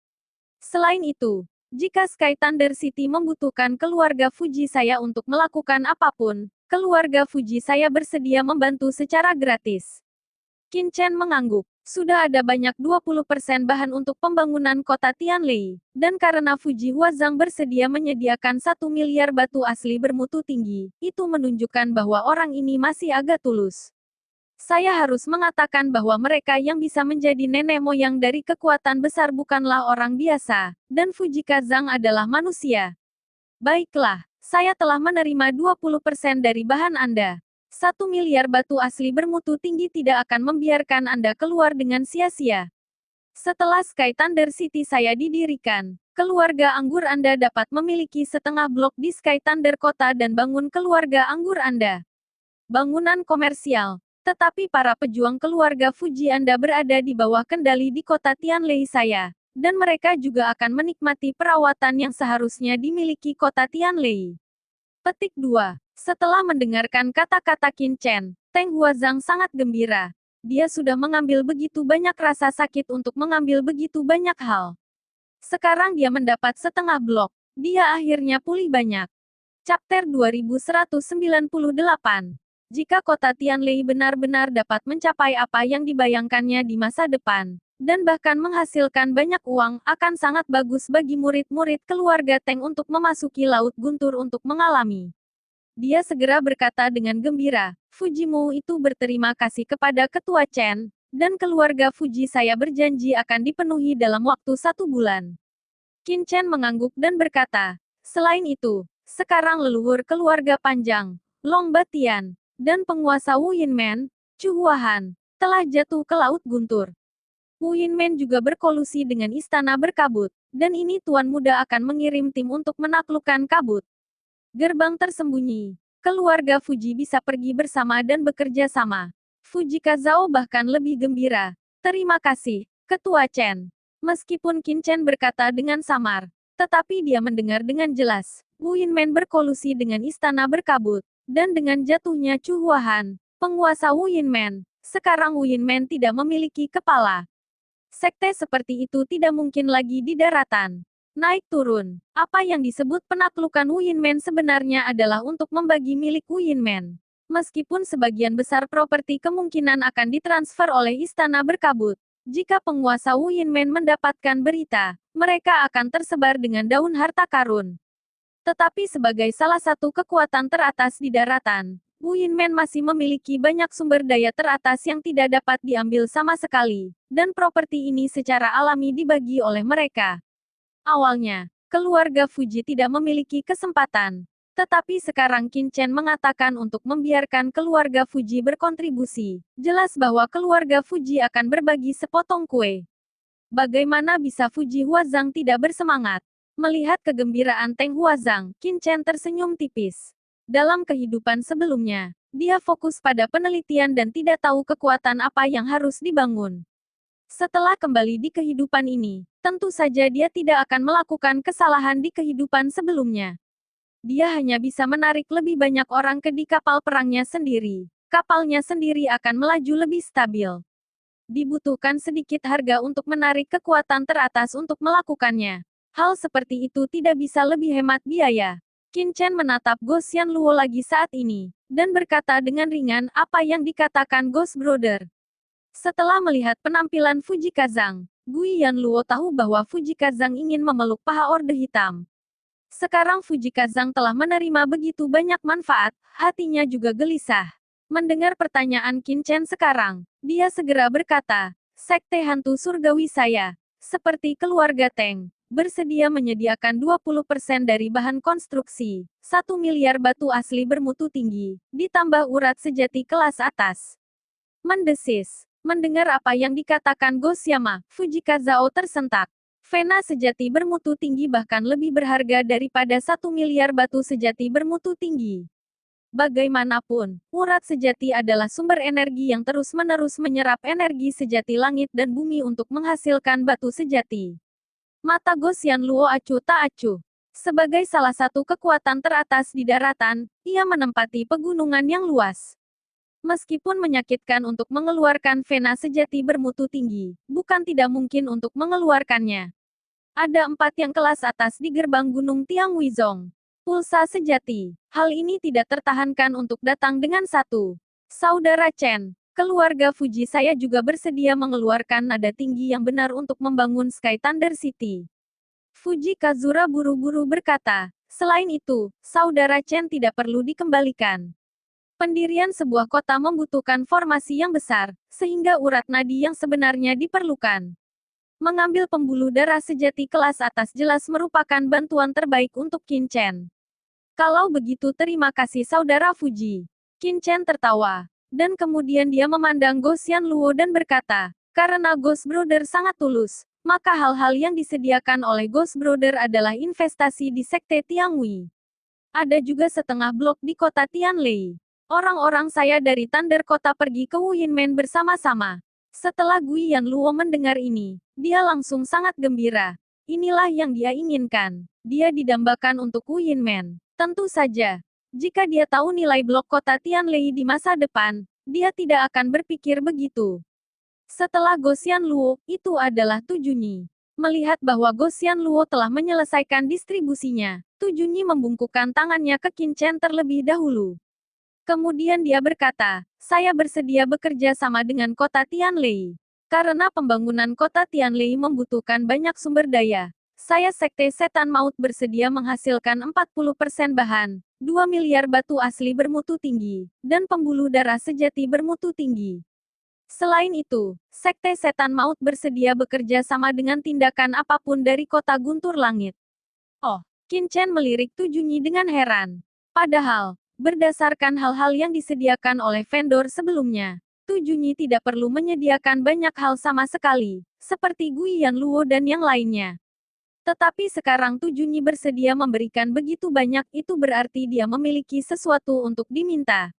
Selain itu, jika Sky Thunder City membutuhkan keluarga Fuji saya untuk melakukan apapun, keluarga Fuji saya bersedia membantu secara gratis. Qin Chen mengangguk. Sudah ada banyak 20% bahan untuk pembangunan kota Tianlei, dan karena Fuji Huazang bersedia menyediakan 1 miliar batu asli bermutu tinggi, itu menunjukkan bahwa orang ini masih agak tulus. Saya harus mengatakan bahwa mereka yang bisa menjadi nenek moyang dari kekuatan besar bukanlah orang biasa, dan Fujika Zhang adalah manusia. Baiklah, saya telah menerima 20% dari bahan Anda. 1 miliar batu asli bermutu tinggi tidak akan membiarkan Anda keluar dengan sia-sia. Setelah Sky Thunder City saya didirikan, keluarga anggur Anda dapat memiliki setengah blok di Sky Thunder Kota dan bangun keluarga anggur Anda. Bangunan komersial. Tetapi para pejuang keluarga Fuji Anda berada di bawah kendali di kota Tianlei saya, dan mereka juga akan menikmati perawatan yang seharusnya dimiliki kota Tianlei. Petik 2. Setelah mendengarkan kata-kata Qin Chen, Teng Huazhang sangat gembira. Dia sudah mengambil begitu banyak rasa sakit untuk mengambil begitu banyak hal. Sekarang dia mendapat setengah blok. Dia akhirnya pulih banyak. Chapter 2198. Jika kota Tianlei benar-benar dapat mencapai apa yang dibayangkannya di masa depan, dan bahkan menghasilkan banyak uang, akan sangat bagus bagi murid-murid keluarga Teng untuk memasuki Laut Guntur untuk mengalami. Dia segera berkata dengan gembira, Fujimu itu berterima kasih kepada Ketua Chen, dan keluarga Fuji saya berjanji akan dipenuhi dalam waktu 1 bulan. Qin Chen mengangguk dan berkata, selain itu, sekarang leluhur keluarga Panjang, Long Batian, dan penguasa Wu Yinmen, Chu Huahan, telah jatuh ke Laut Guntur. Wu Yinmen juga berkolusi dengan Istana Berkabut, dan ini Tuan Muda akan mengirim tim untuk menaklukkan kabut. Gerbang tersembunyi. Keluarga Fuji bisa pergi bersama dan bekerja sama. Fujika Zhao bahkan lebih gembira. Terima kasih, Ketua Chen. Meskipun Qin Chen berkata dengan samar, tetapi dia mendengar dengan jelas. Wu Yinmen berkolusi dengan Istana Berkabut. Dan dengan jatuhnya Chu Huahan, penguasa Wu Yinmen, sekarang Wu Yinmen tidak memiliki kepala. Sekte seperti itu tidak mungkin lagi di daratan. Naik turun. Apa yang disebut penaklukan Wu Yinmen sebenarnya adalah untuk membagi milik Wu Yinmen. Meskipun sebagian besar properti kemungkinan akan ditransfer oleh Istana Berkabut. Jika penguasa Wu Yinmen mendapatkan berita, mereka akan tersebar dengan daun harta karun. Tetapi sebagai salah satu kekuatan teratas di daratan, Wu Yinmen masih memiliki banyak sumber daya teratas yang tidak dapat diambil sama sekali, dan properti ini secara alami dibagi oleh mereka. Awalnya, keluarga Fuji tidak memiliki kesempatan. Tetapi sekarang Qin Chen mengatakan untuk membiarkan keluarga Fuji berkontribusi. Jelas bahwa keluarga Fuji akan berbagi sepotong kue. Bagaimana bisa Fuji Huazhang tidak bersemangat? Melihat kegembiraan Teng Huazhang, Qin Chen tersenyum tipis. Dalam kehidupan sebelumnya, dia fokus pada penelitian dan tidak tahu kekuatan apa yang harus dibangun. Setelah kembali di kehidupan ini, tentu saja dia tidak akan melakukan kesalahan di kehidupan sebelumnya. Dia hanya bisa menarik lebih banyak orang ke di kapal perangnya sendiri. Kapalnya sendiri akan melaju lebih stabil. Dibutuhkan sedikit harga untuk menarik kekuatan teratas untuk melakukannya. Hal seperti itu tidak bisa lebih hemat biaya. Qin Chen menatap Ghost Yan Luo lagi saat ini, dan berkata dengan ringan apa yang dikatakan Ghost Brother. Setelah melihat penampilan Fujika Zhang, Gui Yan Luo tahu bahwa Fujika Zhang ingin memeluk paha Orde Hitam. Sekarang Fujika Zhang telah menerima begitu banyak manfaat, hatinya juga gelisah. Mendengar pertanyaan Qin Chen sekarang, dia segera berkata, Sekte Hantu Surgawi saya, seperti keluarga Teng, bersedia menyediakan 20% dari bahan konstruksi, 1 miliar batu asli bermutu tinggi, ditambah urat sejati kelas atas. Mendesis. Mendengar apa yang dikatakan Gosyama, Fujika Zhao tersentak. Vena sejati bermutu tinggi bahkan lebih berharga daripada 1 miliar batu sejati bermutu tinggi. Bagaimanapun, urat sejati adalah sumber energi yang terus-menerus menyerap energi sejati langit dan bumi untuk menghasilkan batu sejati. Mata Gosyan Luo acuh tak acuh. Sebagai salah satu kekuatan teratas di daratan, ia menempati pegunungan yang luas. Meskipun menyakitkan untuk mengeluarkan vena sejati bermutu tinggi, bukan tidak mungkin untuk mengeluarkannya. Ada 4 yang kelas atas di gerbang Gunung Tiang Wizong. Pulsa sejati. Hal ini tidak tertahankan untuk datang dengan satu. Saudara Chen, keluarga Fuji saya juga bersedia mengeluarkan nada tinggi yang benar untuk membangun Sky Thunder City. Fuji Kazura buru-buru berkata, selain itu, Saudara Chen tidak perlu dikembalikan. Pendirian sebuah kota membutuhkan formasi yang besar, sehingga urat nadi yang sebenarnya diperlukan. Mengambil pembuluh darah sejati kelas atas jelas merupakan bantuan terbaik untuk Qin Chen. Kalau begitu terima kasih saudara Fuji. Qin Chen tertawa. Dan kemudian dia memandang Go Xianluo dan berkata, karena Ghost Brother sangat tulus, maka hal-hal yang disediakan oleh Ghost Brother adalah investasi di Sekte Tiangwei. Ada juga setengah blok di kota Tianlei. Orang-orang saya dari Thunder Kota pergi ke Wu Yinmen bersama-sama. Setelah Gui Yanluo mendengar ini, dia langsung sangat gembira. Inilah yang dia inginkan. Dia didambakan untuk Wu Yinmen. Tentu saja, jika dia tahu nilai blok kota Tianlei di masa depan, dia tidak akan berpikir begitu. Setelah Go Xianluo, itu adalah Tu Junyi. Melihat bahwa Go Xianluo telah menyelesaikan distribusinya, Tu Junyi membungkukkan tangannya ke Qin Chen terlebih dahulu. Kemudian dia berkata, saya bersedia bekerja sama dengan kota Tianlei. Karena pembangunan kota Tianlei membutuhkan banyak sumber daya. Saya Sekte Setan Maut bersedia menghasilkan 40% bahan, 2 miliar batu asli bermutu tinggi, dan pembuluh darah sejati bermutu tinggi. Selain itu, Sekte Setan Maut bersedia bekerja sama dengan tindakan apapun dari kota Guntur Langit. Oh, Qin Chen melirik Tu Junyi dengan heran. Padahal, berdasarkan hal-hal yang disediakan oleh vendor sebelumnya, Tu Junyi tidak perlu menyediakan banyak hal sama sekali, seperti Gui Yanluo dan yang lainnya. Tetapi sekarang Tu Junyi bersedia memberikan begitu banyak, itu berarti dia memiliki sesuatu untuk diminta.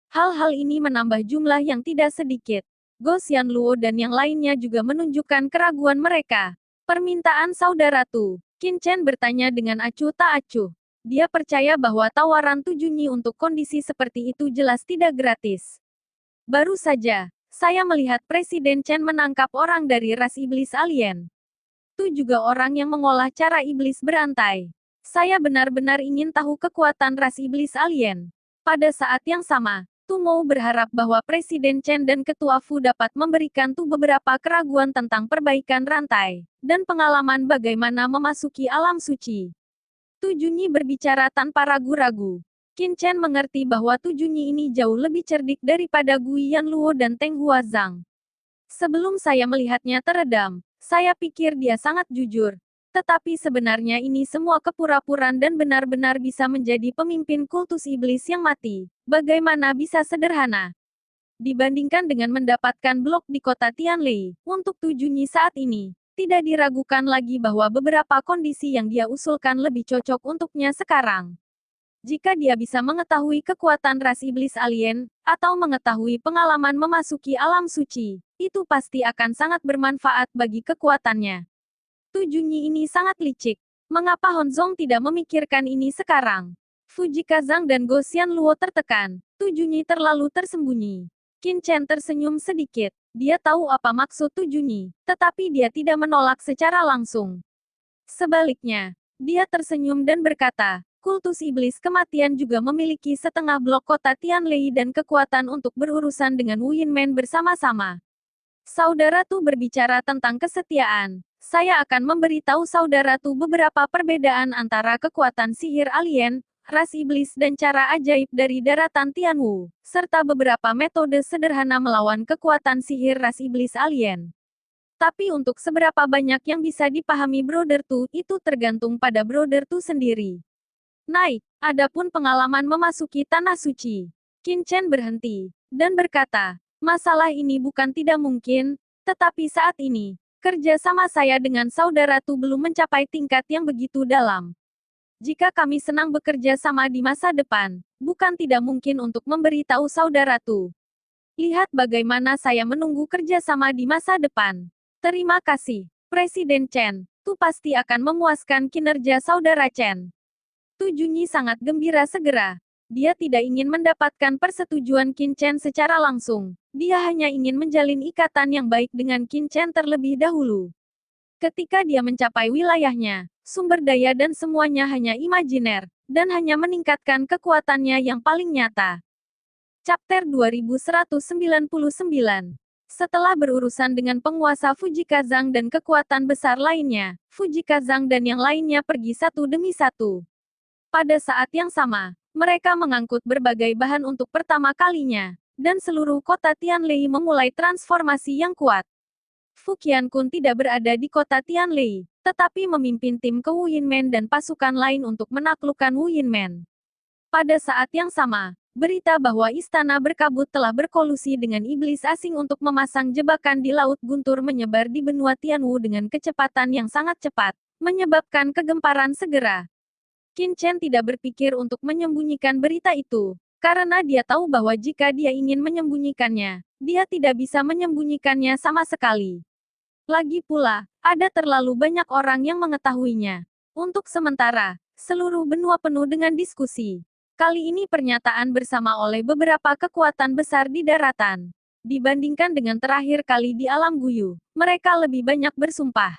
Hal-hal ini menambah jumlah yang tidak sedikit. Go Xianluo dan yang lainnya juga menunjukkan keraguan mereka. Permintaan saudara Tu. Qin Chen bertanya dengan acuh tak acuh. Dia percaya bahwa tawaran Tu Junyi untuk kondisi seperti itu jelas tidak gratis. Baru saja, saya melihat Presiden Chen menangkap orang dari ras iblis alien. Tu juga orang yang mengolah cara iblis berantai. Saya benar-benar ingin tahu kekuatan ras iblis alien. Pada saat yang sama, Tu Mou berharap bahwa Presiden Chen dan Ketua Fu dapat memberikan Tu beberapa keraguan tentang perbaikan rantai, dan pengalaman bagaimana memasuki alam suci. Tu Junyi berbicara tanpa ragu-ragu. Qin Chen mengerti bahwa Tu Junyi ini jauh lebih cerdik daripada Gui Yanluo dan Teng Huazang. Sebelum saya melihatnya teredam, saya pikir dia sangat jujur. Tetapi sebenarnya ini semua kepura-puraan dan benar-benar bisa menjadi pemimpin kultus iblis yang mati. Bagaimana bisa sederhana? Dibandingkan dengan mendapatkan blok di kota Tianlei, untuk Tu Junyi saat ini, tidak diragukan lagi bahwa beberapa kondisi yang dia usulkan lebih cocok untuknya sekarang. Jika dia bisa mengetahui kekuatan ras iblis alien, atau mengetahui pengalaman memasuki alam suci, itu pasti akan sangat bermanfaat bagi kekuatannya. Tu Junyi ini sangat licik. Mengapa Hon Zong tidak memikirkan ini sekarang? Fuji Kazang dan Go Xianluo tertekan. Tu Junyi terlalu tersembunyi. Qin Chen tersenyum sedikit. Dia tahu apa maksud Tu Junyi, tetapi dia tidak menolak secara langsung. Sebaliknya, dia tersenyum dan berkata, kultus iblis kematian juga memiliki setengah blok kota Tianlei dan kekuatan untuk berurusan dengan Wu Yinmen bersama-sama. Saudara Tu berbicara tentang kesetiaan. Saya akan memberitahu saudara Tu beberapa perbedaan antara kekuatan sihir alien, ras iblis dan cara ajaib dari daratan Tianwu, serta beberapa metode sederhana melawan kekuatan sihir ras iblis alien. Tapi untuk seberapa banyak yang bisa dipahami Brother Tu, itu tergantung pada Brother Tu sendiri. Naik, adapun pengalaman memasuki tanah suci. Qin Chen berhenti, dan berkata, masalah ini bukan tidak mungkin, tetapi saat ini, kerja sama saya dengan saudara Tu belum mencapai tingkat yang begitu dalam. Jika kami senang bekerja sama di masa depan, bukan tidak mungkin untuk memberitahu saudara Tu. Lihat bagaimana saya menunggu kerja sama di masa depan. Terima kasih, Presiden Chen. Tu pasti akan memuaskan kinerja saudara Chen. Tu Junyi sangat gembira segera. Dia tidak ingin mendapatkan persetujuan Qin Chen secara langsung. Dia hanya ingin menjalin ikatan yang baik dengan Qin Chen terlebih dahulu. Ketika dia mencapai wilayahnya, sumber daya dan semuanya hanya imajiner, dan hanya meningkatkan kekuatannya yang paling nyata. Chapter 2199. Setelah berurusan dengan penguasa Fuji Kazang dan kekuatan besar lainnya, Fuji Kazang dan yang lainnya pergi satu demi satu. Pada saat yang sama, Mereka mengangkut berbagai bahan untuk pertama kalinya, dan seluruh kota Tianlei memulai transformasi yang kuat. Fu Qiankun tidak berada di kota Tianlei, tetapi memimpin tim ke Wu Yinmen dan pasukan lain untuk menaklukkan Wu Yinmen. Pada saat yang sama, berita bahwa Istana Berkabut telah berkolusi dengan iblis asing untuk memasang jebakan di Laut Guntur menyebar di benua Tianwu dengan kecepatan yang sangat cepat, menyebabkan kegemparan segera. Qin Chen tidak berpikir untuk menyembunyikan berita itu, karena dia tahu bahwa jika dia ingin menyembunyikannya, dia tidak bisa menyembunyikannya sama sekali. Lagi pula, ada terlalu banyak orang yang mengetahuinya. Untuk sementara, seluruh benua penuh dengan diskusi. Kali ini pernyataan bersama oleh beberapa kekuatan besar di daratan. Dibandingkan dengan terakhir kali di alam Guyu, mereka lebih banyak bersumpah.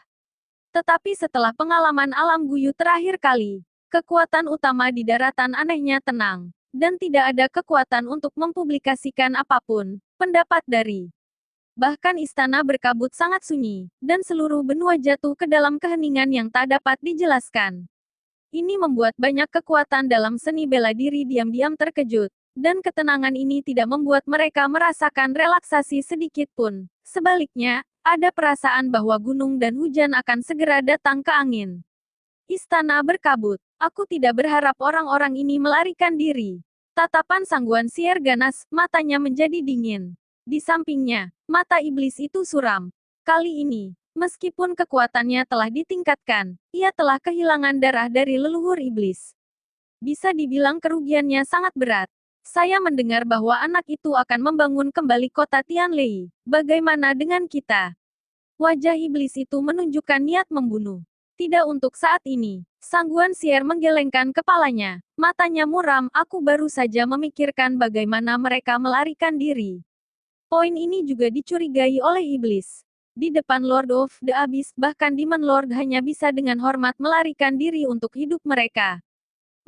Tetapi setelah pengalaman alam Guyu terakhir kali, kekuatan utama di daratan anehnya tenang, dan tidak ada kekuatan untuk mempublikasikan apapun, pendapat dari. Bahkan istana berkabut sangat sunyi, dan seluruh benua jatuh ke dalam keheningan yang tak dapat dijelaskan. Ini membuat banyak kekuatan dalam seni bela diri diam-diam terkejut, dan ketenangan ini tidak membuat mereka merasakan relaksasi sedikit pun. Sebaliknya, ada perasaan bahwa gunung dan hujan akan segera datang ke angin. Istana berkabut. Aku tidak berharap orang-orang ini melarikan diri. Tatapan Sangguan Sier ganas, matanya menjadi dingin. Di sampingnya, mata iblis itu suram. Kali ini, meskipun kekuatannya telah ditingkatkan, ia telah kehilangan darah dari leluhur iblis. Bisa dibilang kerugiannya sangat berat. Saya mendengar bahwa anak itu akan membangun kembali kota Tianlei. Bagaimana dengan kita? Wajah iblis itu menunjukkan niat membunuh. Tidak untuk saat ini. Sangguan Sier menggelengkan kepalanya. Matanya muram, aku baru saja memikirkan bagaimana mereka melarikan diri. Poin ini juga dicurigai oleh iblis. Di depan Lord of the Abyss, bahkan Demon Lord hanya bisa dengan hormat melarikan diri untuk hidup mereka.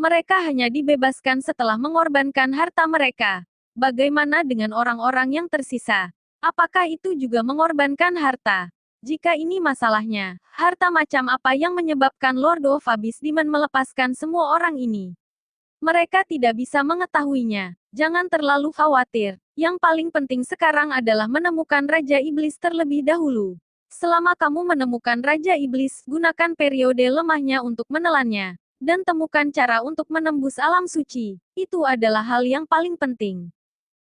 Mereka hanya dibebaskan setelah mengorbankan harta mereka. Bagaimana dengan orang-orang yang tersisa? Apakah itu juga mengorbankan harta? Jika ini masalahnya, harta macam apa yang menyebabkan Lord of Abyss Demon melepaskan semua orang ini? Mereka tidak bisa mengetahuinya. Jangan terlalu khawatir. Yang paling penting sekarang adalah menemukan Raja Iblis terlebih dahulu. Selama kamu menemukan Raja Iblis, gunakan periode lemahnya untuk menelannya. Dan temukan cara untuk menembus alam suci. Itu adalah hal yang paling penting.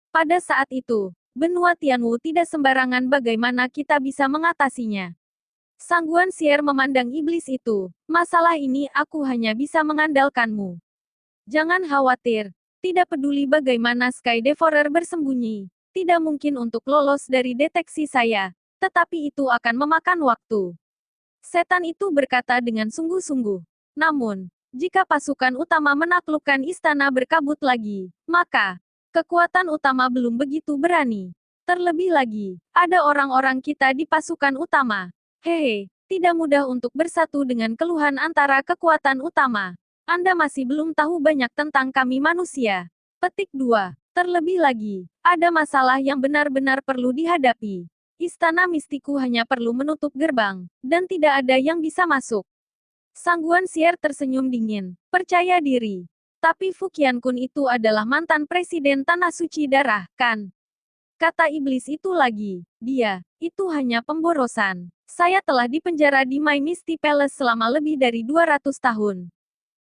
Pada saat itu, benua Tianwu tidak sembarangan bagaimana kita bisa mengatasinya. Sangguan Sier memandang iblis itu. Masalah ini aku hanya bisa mengandalkanmu. Jangan khawatir. Tidak peduli bagaimana Sky Devourer bersembunyi. Tidak mungkin untuk lolos dari deteksi saya. Tetapi itu akan memakan waktu. Setan itu berkata dengan sungguh-sungguh. Namun, jika pasukan utama menaklukkan istana berkabut lagi, maka kekuatan utama belum begitu berani. Terlebih lagi, ada orang-orang kita di pasukan utama. Hehe, tidak mudah untuk bersatu dengan keluhan antara kekuatan utama. Anda masih belum tahu banyak tentang kami manusia. Petik 2. Terlebih lagi, ada masalah yang benar-benar perlu dihadapi. Istana mistiku hanya perlu menutup gerbang, dan tidak ada yang bisa masuk. Sangguan Sier tersenyum dingin. Percaya diri. Tapi Fu Qiankun itu adalah mantan presiden Tanah Suci Darah, kan? Kata iblis itu lagi. Dia, itu hanya pemborosan. Saya telah dipenjara di My Misty Palace selama lebih dari 200 tahun.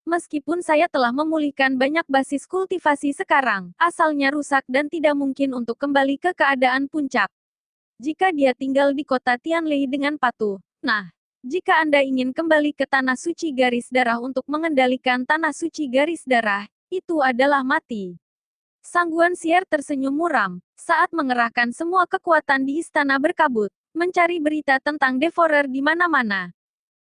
Meskipun saya telah memulihkan banyak basis kultivasi sekarang, asalnya rusak dan tidak mungkin untuk kembali ke keadaan puncak. Jika dia tinggal di kota Tianlei dengan patuh, nah, jika Anda ingin kembali ke Tanah Suci Garis Darah untuk mengendalikan Tanah Suci Garis Darah, itu adalah mati. Sangguan Sier tersenyum muram, saat mengerahkan semua kekuatan di istana berkabut, mencari berita tentang Devourer di mana-mana.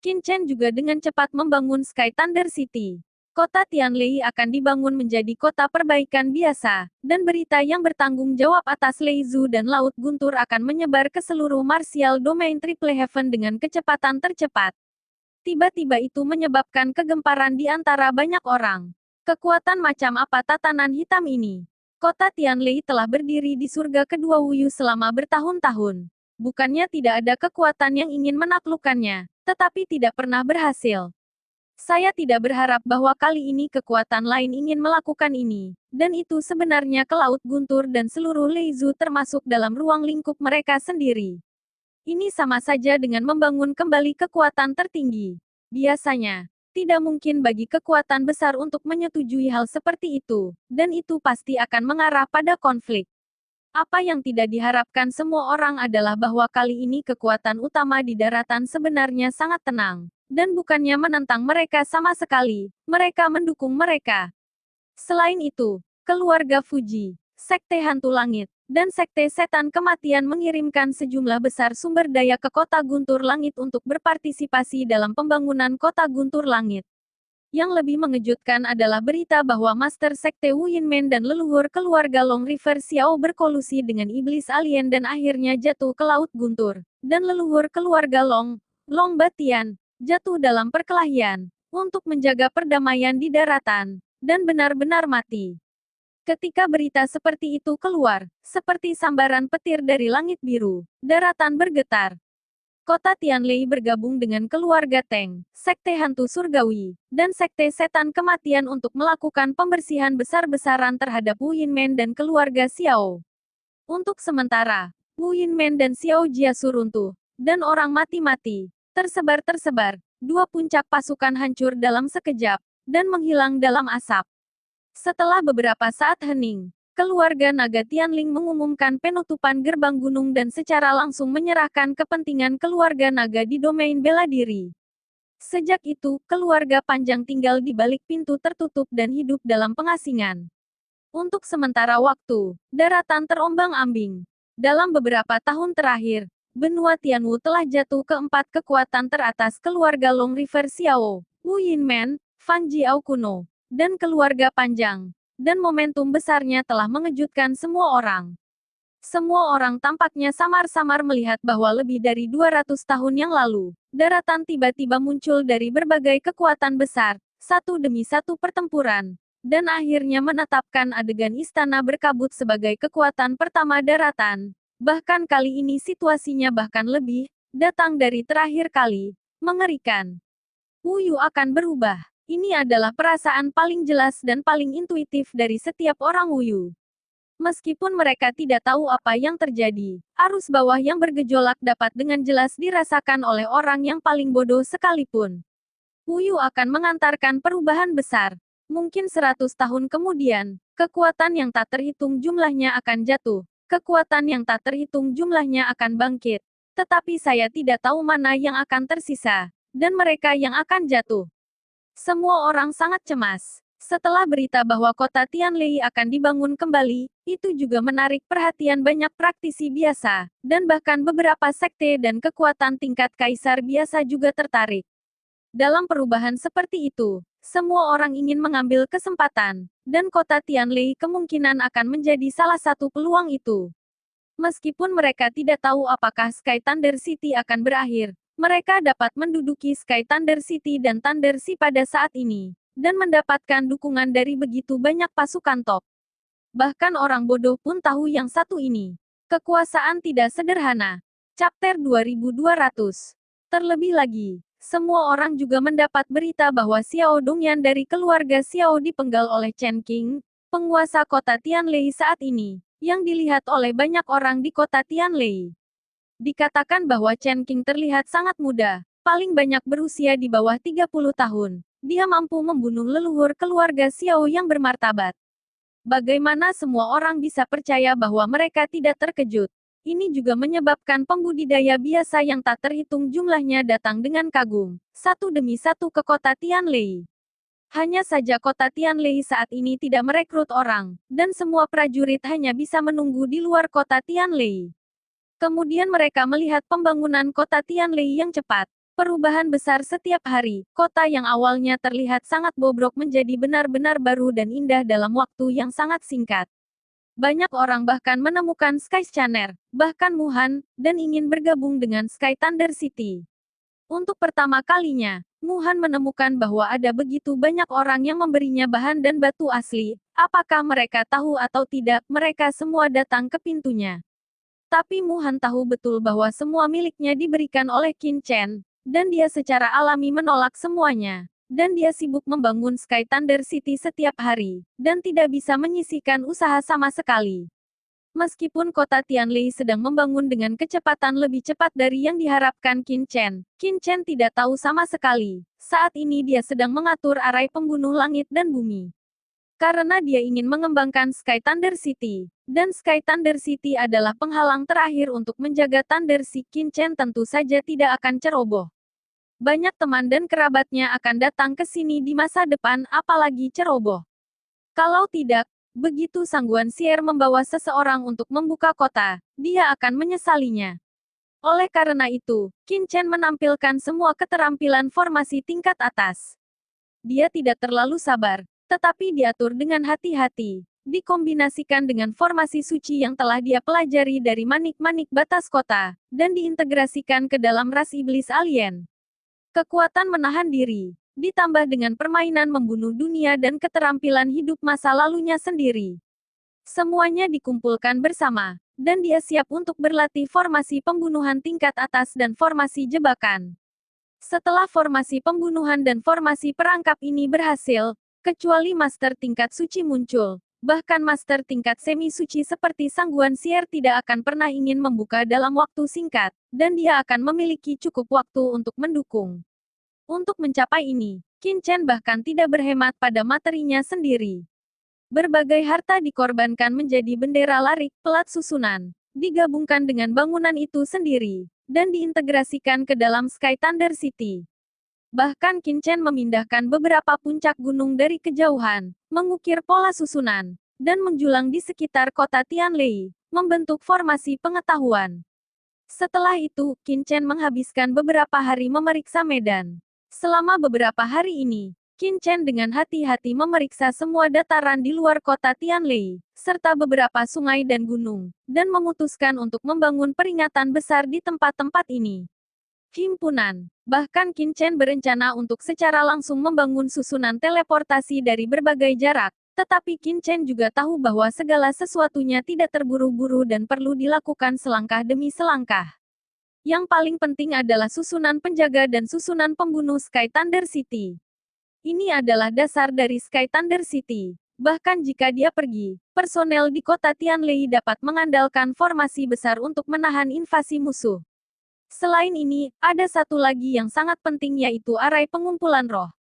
Qin Chen juga dengan cepat membangun Sky Thunder City. Kota Tianlei akan dibangun menjadi kota perbaikan biasa, dan berita yang bertanggung jawab atas Lei Zhu dan Laut Guntur akan menyebar ke seluruh Martial Domain Triple Heaven dengan kecepatan tercepat. Tiba-tiba itu menyebabkan kegemparan di antara banyak orang. Kekuatan macam apa tatanan hitam ini? Kota Tianlei telah berdiri di surga kedua Wuyu selama bertahun-tahun. Bukannya tidak ada kekuatan yang ingin menaklukkannya, tetapi tidak pernah berhasil. Saya tidak berharap bahwa kali ini kekuatan lain ingin melakukan ini, dan itu sebenarnya ke Laut Guntur dan seluruh Leizu termasuk dalam ruang lingkup mereka sendiri. Ini sama saja dengan membangun kembali kekuatan tertinggi. Biasanya, tidak mungkin bagi kekuatan besar untuk menyetujui hal seperti itu, dan itu pasti akan mengarah pada konflik. Apa yang tidak diharapkan semua orang adalah bahwa kali ini kekuatan utama di daratan sebenarnya sangat tenang. Dan bukannya menentang mereka sama sekali, mereka mendukung mereka. Selain itu, keluarga Fuji, Sekte Hantu Langit, dan Sekte Setan Kematian mengirimkan sejumlah besar sumber daya ke Kota Guntur Langit untuk berpartisipasi dalam pembangunan Kota Guntur Langit. Yang lebih mengejutkan adalah berita bahwa Master Sekte Wu Yinmen dan leluhur keluarga Long River Xiao berkolusi dengan iblis alien dan akhirnya jatuh ke Laut Guntur. Dan leluhur keluarga Long Batian, jatuh dalam perkelahian untuk menjaga perdamaian di daratan, dan benar-benar mati. Ketika berita seperti itu keluar, seperti sambaran petir dari langit biru, daratan bergetar. Kota Tianlei bergabung dengan keluarga Teng, Sekte Hantu Surgawi, dan Sekte Setan Kematian untuk melakukan pembersihan besar-besaran terhadap Wu Yinmen dan keluarga Xiao. Untuk sementara, Wu Yinmen dan Xiao Jiasu runtuh, dan orang mati-mati, tersebar-tersebar, dua puncak pasukan hancur dalam sekejap, dan menghilang dalam asap. Setelah beberapa saat hening, keluarga Naga Tianling mengumumkan penutupan gerbang gunung dan secara langsung menyerahkan kepentingan keluarga naga di domain bela diri. Sejak itu, keluarga Panjang tinggal di balik pintu tertutup dan hidup dalam pengasingan. Untuk sementara waktu, daratan terombang-ambing. Dalam beberapa tahun terakhir, benua Tianwu telah jatuh ke 4 kekuatan teratas keluarga Long River Xiao, Wu Yinmen, Fan Jiao kuno, dan keluarga Panjang. Dan momentum besarnya telah mengejutkan semua orang. Semua orang tampaknya samar-samar melihat bahwa lebih dari 200 tahun yang lalu, daratan tiba-tiba muncul dari berbagai kekuatan besar, satu demi satu pertempuran, dan akhirnya menetapkan adegan istana berkabut sebagai kekuatan pertama daratan. Bahkan kali ini situasinya bahkan lebih, datang dari terakhir kali, mengerikan. Wu Yu akan berubah. Ini adalah perasaan paling jelas dan paling intuitif dari setiap orang Wu Yu. Meskipun mereka tidak tahu apa yang terjadi, arus bawah yang bergejolak dapat dengan jelas dirasakan oleh orang yang paling bodoh sekalipun. Wu Yu akan mengantarkan perubahan besar. Mungkin 100 tahun kemudian, kekuatan yang tak terhitung jumlahnya akan jatuh. Kekuatan yang tak terhitung jumlahnya akan bangkit. Tetapi saya tidak tahu mana yang akan tersisa, dan mereka yang akan jatuh. Semua orang sangat cemas. Setelah berita bahwa kota Tianlei akan dibangun kembali, itu juga menarik perhatian banyak praktisi biasa, dan bahkan beberapa sekte dan kekuatan tingkat kaisar biasa juga tertarik. Dalam perubahan seperti itu, semua orang ingin mengambil kesempatan, dan kota Tianlei kemungkinan akan menjadi salah satu peluang itu. Meskipun mereka tidak tahu apakah Sky Thunder City akan berakhir, mereka dapat menduduki Sky Thunder City dan Thunder Sea pada saat ini, dan mendapatkan dukungan dari begitu banyak pasukan top. Bahkan orang bodoh pun tahu yang satu ini. Kekuasaan tidak sederhana. Chapter 2200. Terlebih lagi, semua orang juga mendapat berita bahwa Xiao Dongyan dari keluarga Xiao dipenggal oleh Chen Qing, penguasa kota Tianlei saat ini, yang dilihat oleh banyak orang di kota Tianlei. Dikatakan bahwa Chen Qing terlihat sangat muda, paling banyak berusia di bawah 30 tahun. Dia mampu membunuh leluhur keluarga Xiao yang bermartabat. Bagaimana semua orang bisa percaya bahwa mereka tidak terkejut? Ini juga menyebabkan pembudidaya biasa yang tak terhitung jumlahnya datang dengan kagum, satu demi satu ke kota Tianlei. Hanya saja kota Tianlei saat ini tidak merekrut orang, dan semua prajurit hanya bisa menunggu di luar kota Tianlei. Kemudian mereka melihat pembangunan kota Tianlei yang cepat. Perubahan besar setiap hari, kota yang awalnya terlihat sangat bobrok menjadi benar-benar baru dan indah dalam waktu yang sangat singkat. Banyak orang bahkan menemukan Sky Scanner, bahkan Muhan, dan ingin bergabung dengan Sky Thunder City. Untuk pertama kalinya, Muhan menemukan bahwa ada begitu banyak orang yang memberinya bahan dan batu asli. Apakah mereka tahu atau tidak, mereka semua datang ke pintunya. Tapi Muhan tahu betul bahwa semua miliknya diberikan oleh Qin Chen, dan dia secara alami menolak semuanya. dan dia sibuk membangun Sky Thunder City setiap hari, dan tidak bisa menyisihkan usaha sama sekali. Meskipun kota Tianlei sedang membangun dengan kecepatan lebih cepat dari yang diharapkan Qin Chen tidak tahu sama sekali. Saat ini dia sedang mengatur arai pembunuh langit dan bumi. Karena dia ingin mengembangkan Sky Thunder City, dan Sky Thunder City adalah penghalang terakhir untuk menjaga Thunder Sea, Qin Chen tentu saja tidak akan ceroboh. Banyak teman dan kerabatnya akan datang ke sini di masa depan, apalagi ceroboh. Kalau tidak, begitu Sang Guanxier membawa seseorang untuk membuka kota, dia akan menyesalinya. Oleh karena itu, Qin Chen menampilkan semua keterampilan formasi tingkat atas. Dia tidak terlalu sabar, tetapi diatur dengan hati-hati, dikombinasikan dengan formasi suci yang telah dia pelajari dari manik-manik batas kota, dan diintegrasikan ke dalam ras iblis alien. Kekuatan menahan diri, ditambah dengan permainan membunuh dunia dan keterampilan hidup masa lalunya sendiri. Semuanya dikumpulkan bersama, dan dia siap untuk berlatih formasi pembunuhan tingkat atas dan formasi jebakan. Setelah formasi pembunuhan dan formasi perangkap ini berhasil, kecuali master tingkat suci muncul, bahkan master tingkat semi-suci seperti Sang Guanxier tidak akan pernah ingin membuka dalam waktu singkat, dan dia akan memiliki cukup waktu untuk mendukung. Untuk mencapai ini, Qin Chen bahkan tidak berhemat pada materinya sendiri. Berbagai harta dikorbankan menjadi bendera larik, pelat susunan, digabungkan dengan bangunan itu sendiri, dan diintegrasikan ke dalam Sky Thunder City. Bahkan Qin Chen memindahkan beberapa puncak gunung dari kejauhan, mengukir pola susunan, dan menjulang di sekitar kota Tianlei, membentuk formasi pengetahuan. Setelah itu, Qin Chen menghabiskan beberapa hari memeriksa medan. Selama beberapa hari ini, Qin Chen dengan hati-hati memeriksa semua dataran di luar kota Tianlei, serta beberapa sungai dan gunung, dan memutuskan untuk membangun peringatan besar di tempat-tempat ini. Himpunan. Bahkan Qin Chen berencana untuk secara langsung membangun susunan teleportasi dari berbagai jarak, tetapi Qin Chen juga tahu bahwa segala sesuatunya tidak terburu-buru dan perlu dilakukan selangkah demi selangkah. Yang paling penting adalah susunan penjaga dan susunan pembunuh Sky Thunder City. Ini adalah dasar dari Sky Thunder City. Bahkan jika dia pergi, personel di kota Tianlei dapat mengandalkan formasi besar untuk menahan invasi musuh. Selain ini, ada satu lagi yang sangat penting yaitu arai pengumpulan roh.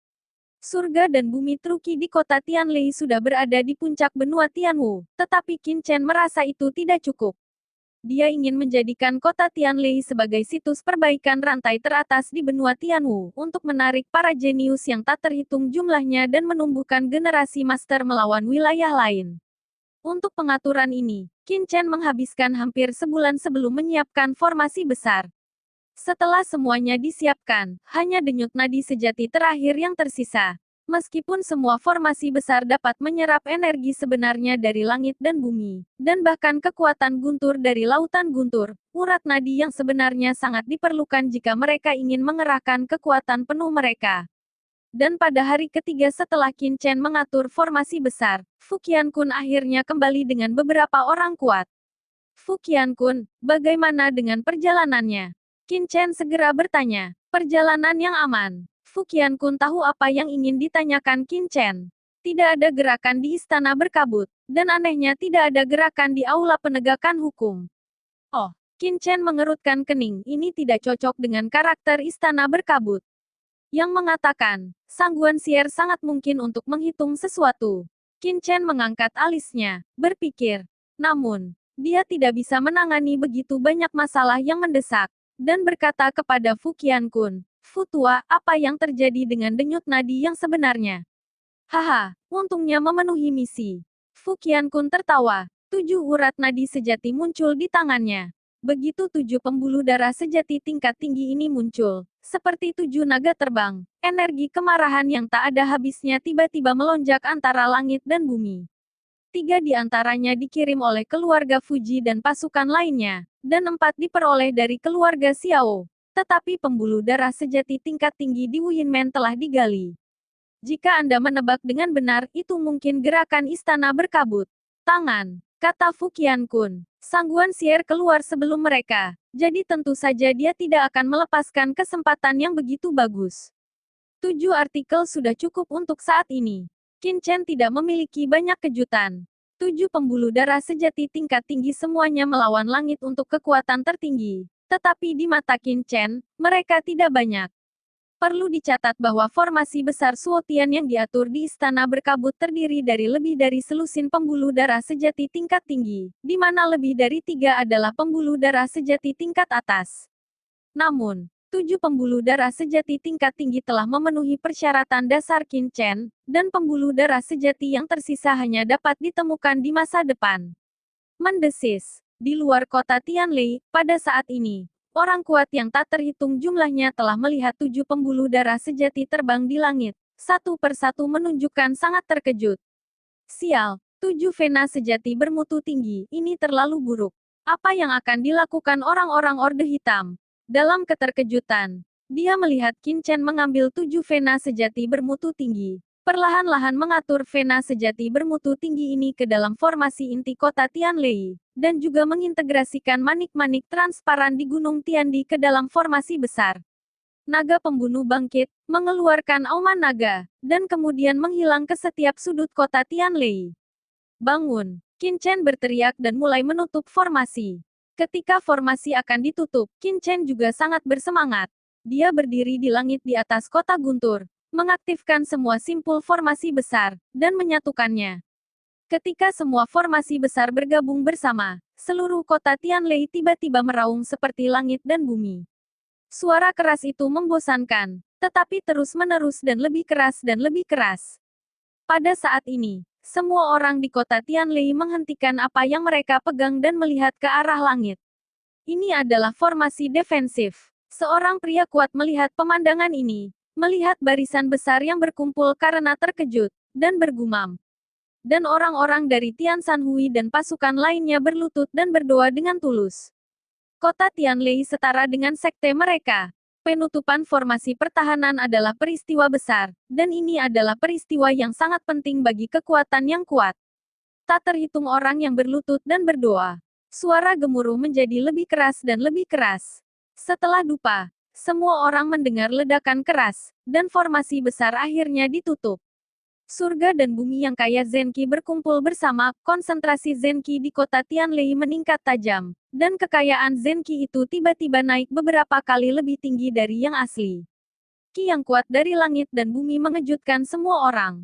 Surga dan bumi Truqi di kota Tianlei sudah berada di puncak benua Tianwu, tetapi Qin Chen merasa itu tidak cukup. Dia ingin menjadikan kota Tianlei sebagai situs perbaikan rantai teratas di benua Tianwu, untuk menarik para jenius yang tak terhitung jumlahnya dan menumbuhkan generasi master melawan wilayah lain. Untuk pengaturan ini, Qin Chen menghabiskan hampir sebulan sebelum menyiapkan formasi besar. Setelah semuanya disiapkan, hanya denyut nadi sejati terakhir yang tersisa. Meskipun semua formasi besar dapat menyerap energi sebenarnya dari langit dan bumi, dan bahkan kekuatan guntur dari lautan guntur, urat nadi yang sebenarnya sangat diperlukan jika mereka ingin mengerahkan kekuatan penuh mereka. Dan pada hari ketiga setelah Qin Chen mengatur formasi besar, Fu Qiankun akhirnya kembali dengan beberapa orang kuat. Fu Qiankun, bagaimana dengan perjalanannya? Qin Chen segera bertanya. Perjalanan yang aman. Fu Qiankun tahu apa yang ingin ditanyakan Qin Chen. Tidak ada gerakan di istana berkabut, dan anehnya tidak ada gerakan di aula penegakan hukum. Oh, Qin Chen mengerutkan kening, ini tidak cocok dengan karakter istana berkabut. Yang mengatakan, Sang Guanxier sangat mungkin untuk menghitung sesuatu. Qin Chen mengangkat alisnya, berpikir. Namun, dia tidak bisa menangani begitu banyak masalah yang mendesak, dan berkata kepada Fu Qiankun, Fu Tua, apa yang terjadi dengan denyut nadi yang sebenarnya? Haha, untungnya memenuhi misi. Fu Qiankun tertawa. 7 urat nadi sejati muncul di tangannya. Begitu 7 pembuluh darah sejati tingkat tinggi ini muncul, seperti 7 naga terbang, energi kemarahan yang tak ada habisnya tiba-tiba melonjak antara langit dan bumi. 3 di antaranya dikirim oleh keluarga Fuji dan pasukan lainnya, dan 4 diperoleh dari keluarga Xiao. Tetapi pembuluh darah sejati tingkat tinggi di Wuyinmen telah digali. Jika Anda menebak dengan benar, itu mungkin gerakan istana berkabut. Tangan, kata Fu Qiankun. Sang Guanxier keluar sebelum mereka, jadi tentu saja dia tidak akan melepaskan kesempatan yang begitu bagus. 7 artikel sudah cukup untuk saat ini. Qin Chen tidak memiliki banyak kejutan. 7 pembuluh darah sejati tingkat tinggi semuanya melawan langit untuk kekuatan tertinggi. Tetapi di mata Qin Chen, mereka tidak banyak. Perlu dicatat bahwa formasi besar Suotian yang diatur di Istana Berkabut terdiri dari lebih dari selusin pembuluh darah sejati tingkat tinggi, di mana lebih dari 3 adalah pembuluh darah sejati tingkat atas. Namun, 7 pembuluh darah sejati tingkat tinggi telah memenuhi persyaratan dasar Qin Chen, dan pembuluh darah sejati yang tersisa hanya dapat ditemukan di masa depan. Mendesis. Di luar kota Tianlei, pada saat ini, orang kuat yang tak terhitung jumlahnya telah melihat 7 pembuluh darah sejati terbang di langit. Satu persatu menunjukkan sangat terkejut. Sial, 7 Vena sejati bermutu tinggi, ini terlalu buruk. Apa yang akan dilakukan orang-orang Orde Hitam? Dalam keterkejutan, dia melihat Qin Chen mengambil 7 Vena sejati bermutu tinggi. Perlahan-lahan mengatur Vena sejati bermutu tinggi ini ke dalam formasi inti kota Tianlei, dan juga mengintegrasikan manik-manik transparan di Gunung Tiandi ke dalam formasi besar. Naga pembunuh bangkit, mengeluarkan auman naga, dan kemudian menghilang ke setiap sudut kota Tianlei. Bangun! Qin Chen berteriak dan mulai menutup formasi. Ketika formasi akan ditutup, Qin Chen juga sangat bersemangat. Dia berdiri di langit di atas kota guntur, mengaktifkan semua simpul formasi besar, dan menyatukannya. Ketika semua formasi besar bergabung bersama, seluruh kota Tianlei tiba-tiba meraung seperti langit dan bumi. Suara keras itu membosankan, tetapi terus-menerus dan lebih keras dan lebih keras. Pada saat ini, semua orang di kota Tianlei menghentikan apa yang mereka pegang dan melihat ke arah langit. Ini adalah formasi defensif. Seorang pria kuat melihat pemandangan ini, melihat barisan besar yang berkumpul karena terkejut, dan bergumam. Dan orang-orang dari Tian Shanhui dan pasukan lainnya berlutut dan berdoa dengan tulus. Kota Tianlei setara dengan sekte mereka. Penutupan formasi pertahanan adalah peristiwa besar, dan ini adalah peristiwa yang sangat penting bagi kekuatan yang kuat. Tak terhitung orang yang berlutut dan berdoa. Suara gemuruh menjadi lebih keras dan lebih keras. Setelah dupa, semua orang mendengar ledakan keras, dan formasi besar akhirnya ditutup. Surga dan bumi yang kaya Zenki berkumpul bersama, konsentrasi Zenki di kota Tianlei meningkat tajam, dan kekayaan Zenki itu tiba-tiba naik beberapa kali lebih tinggi dari yang asli. Ki yang kuat dari langit dan bumi mengejutkan semua orang.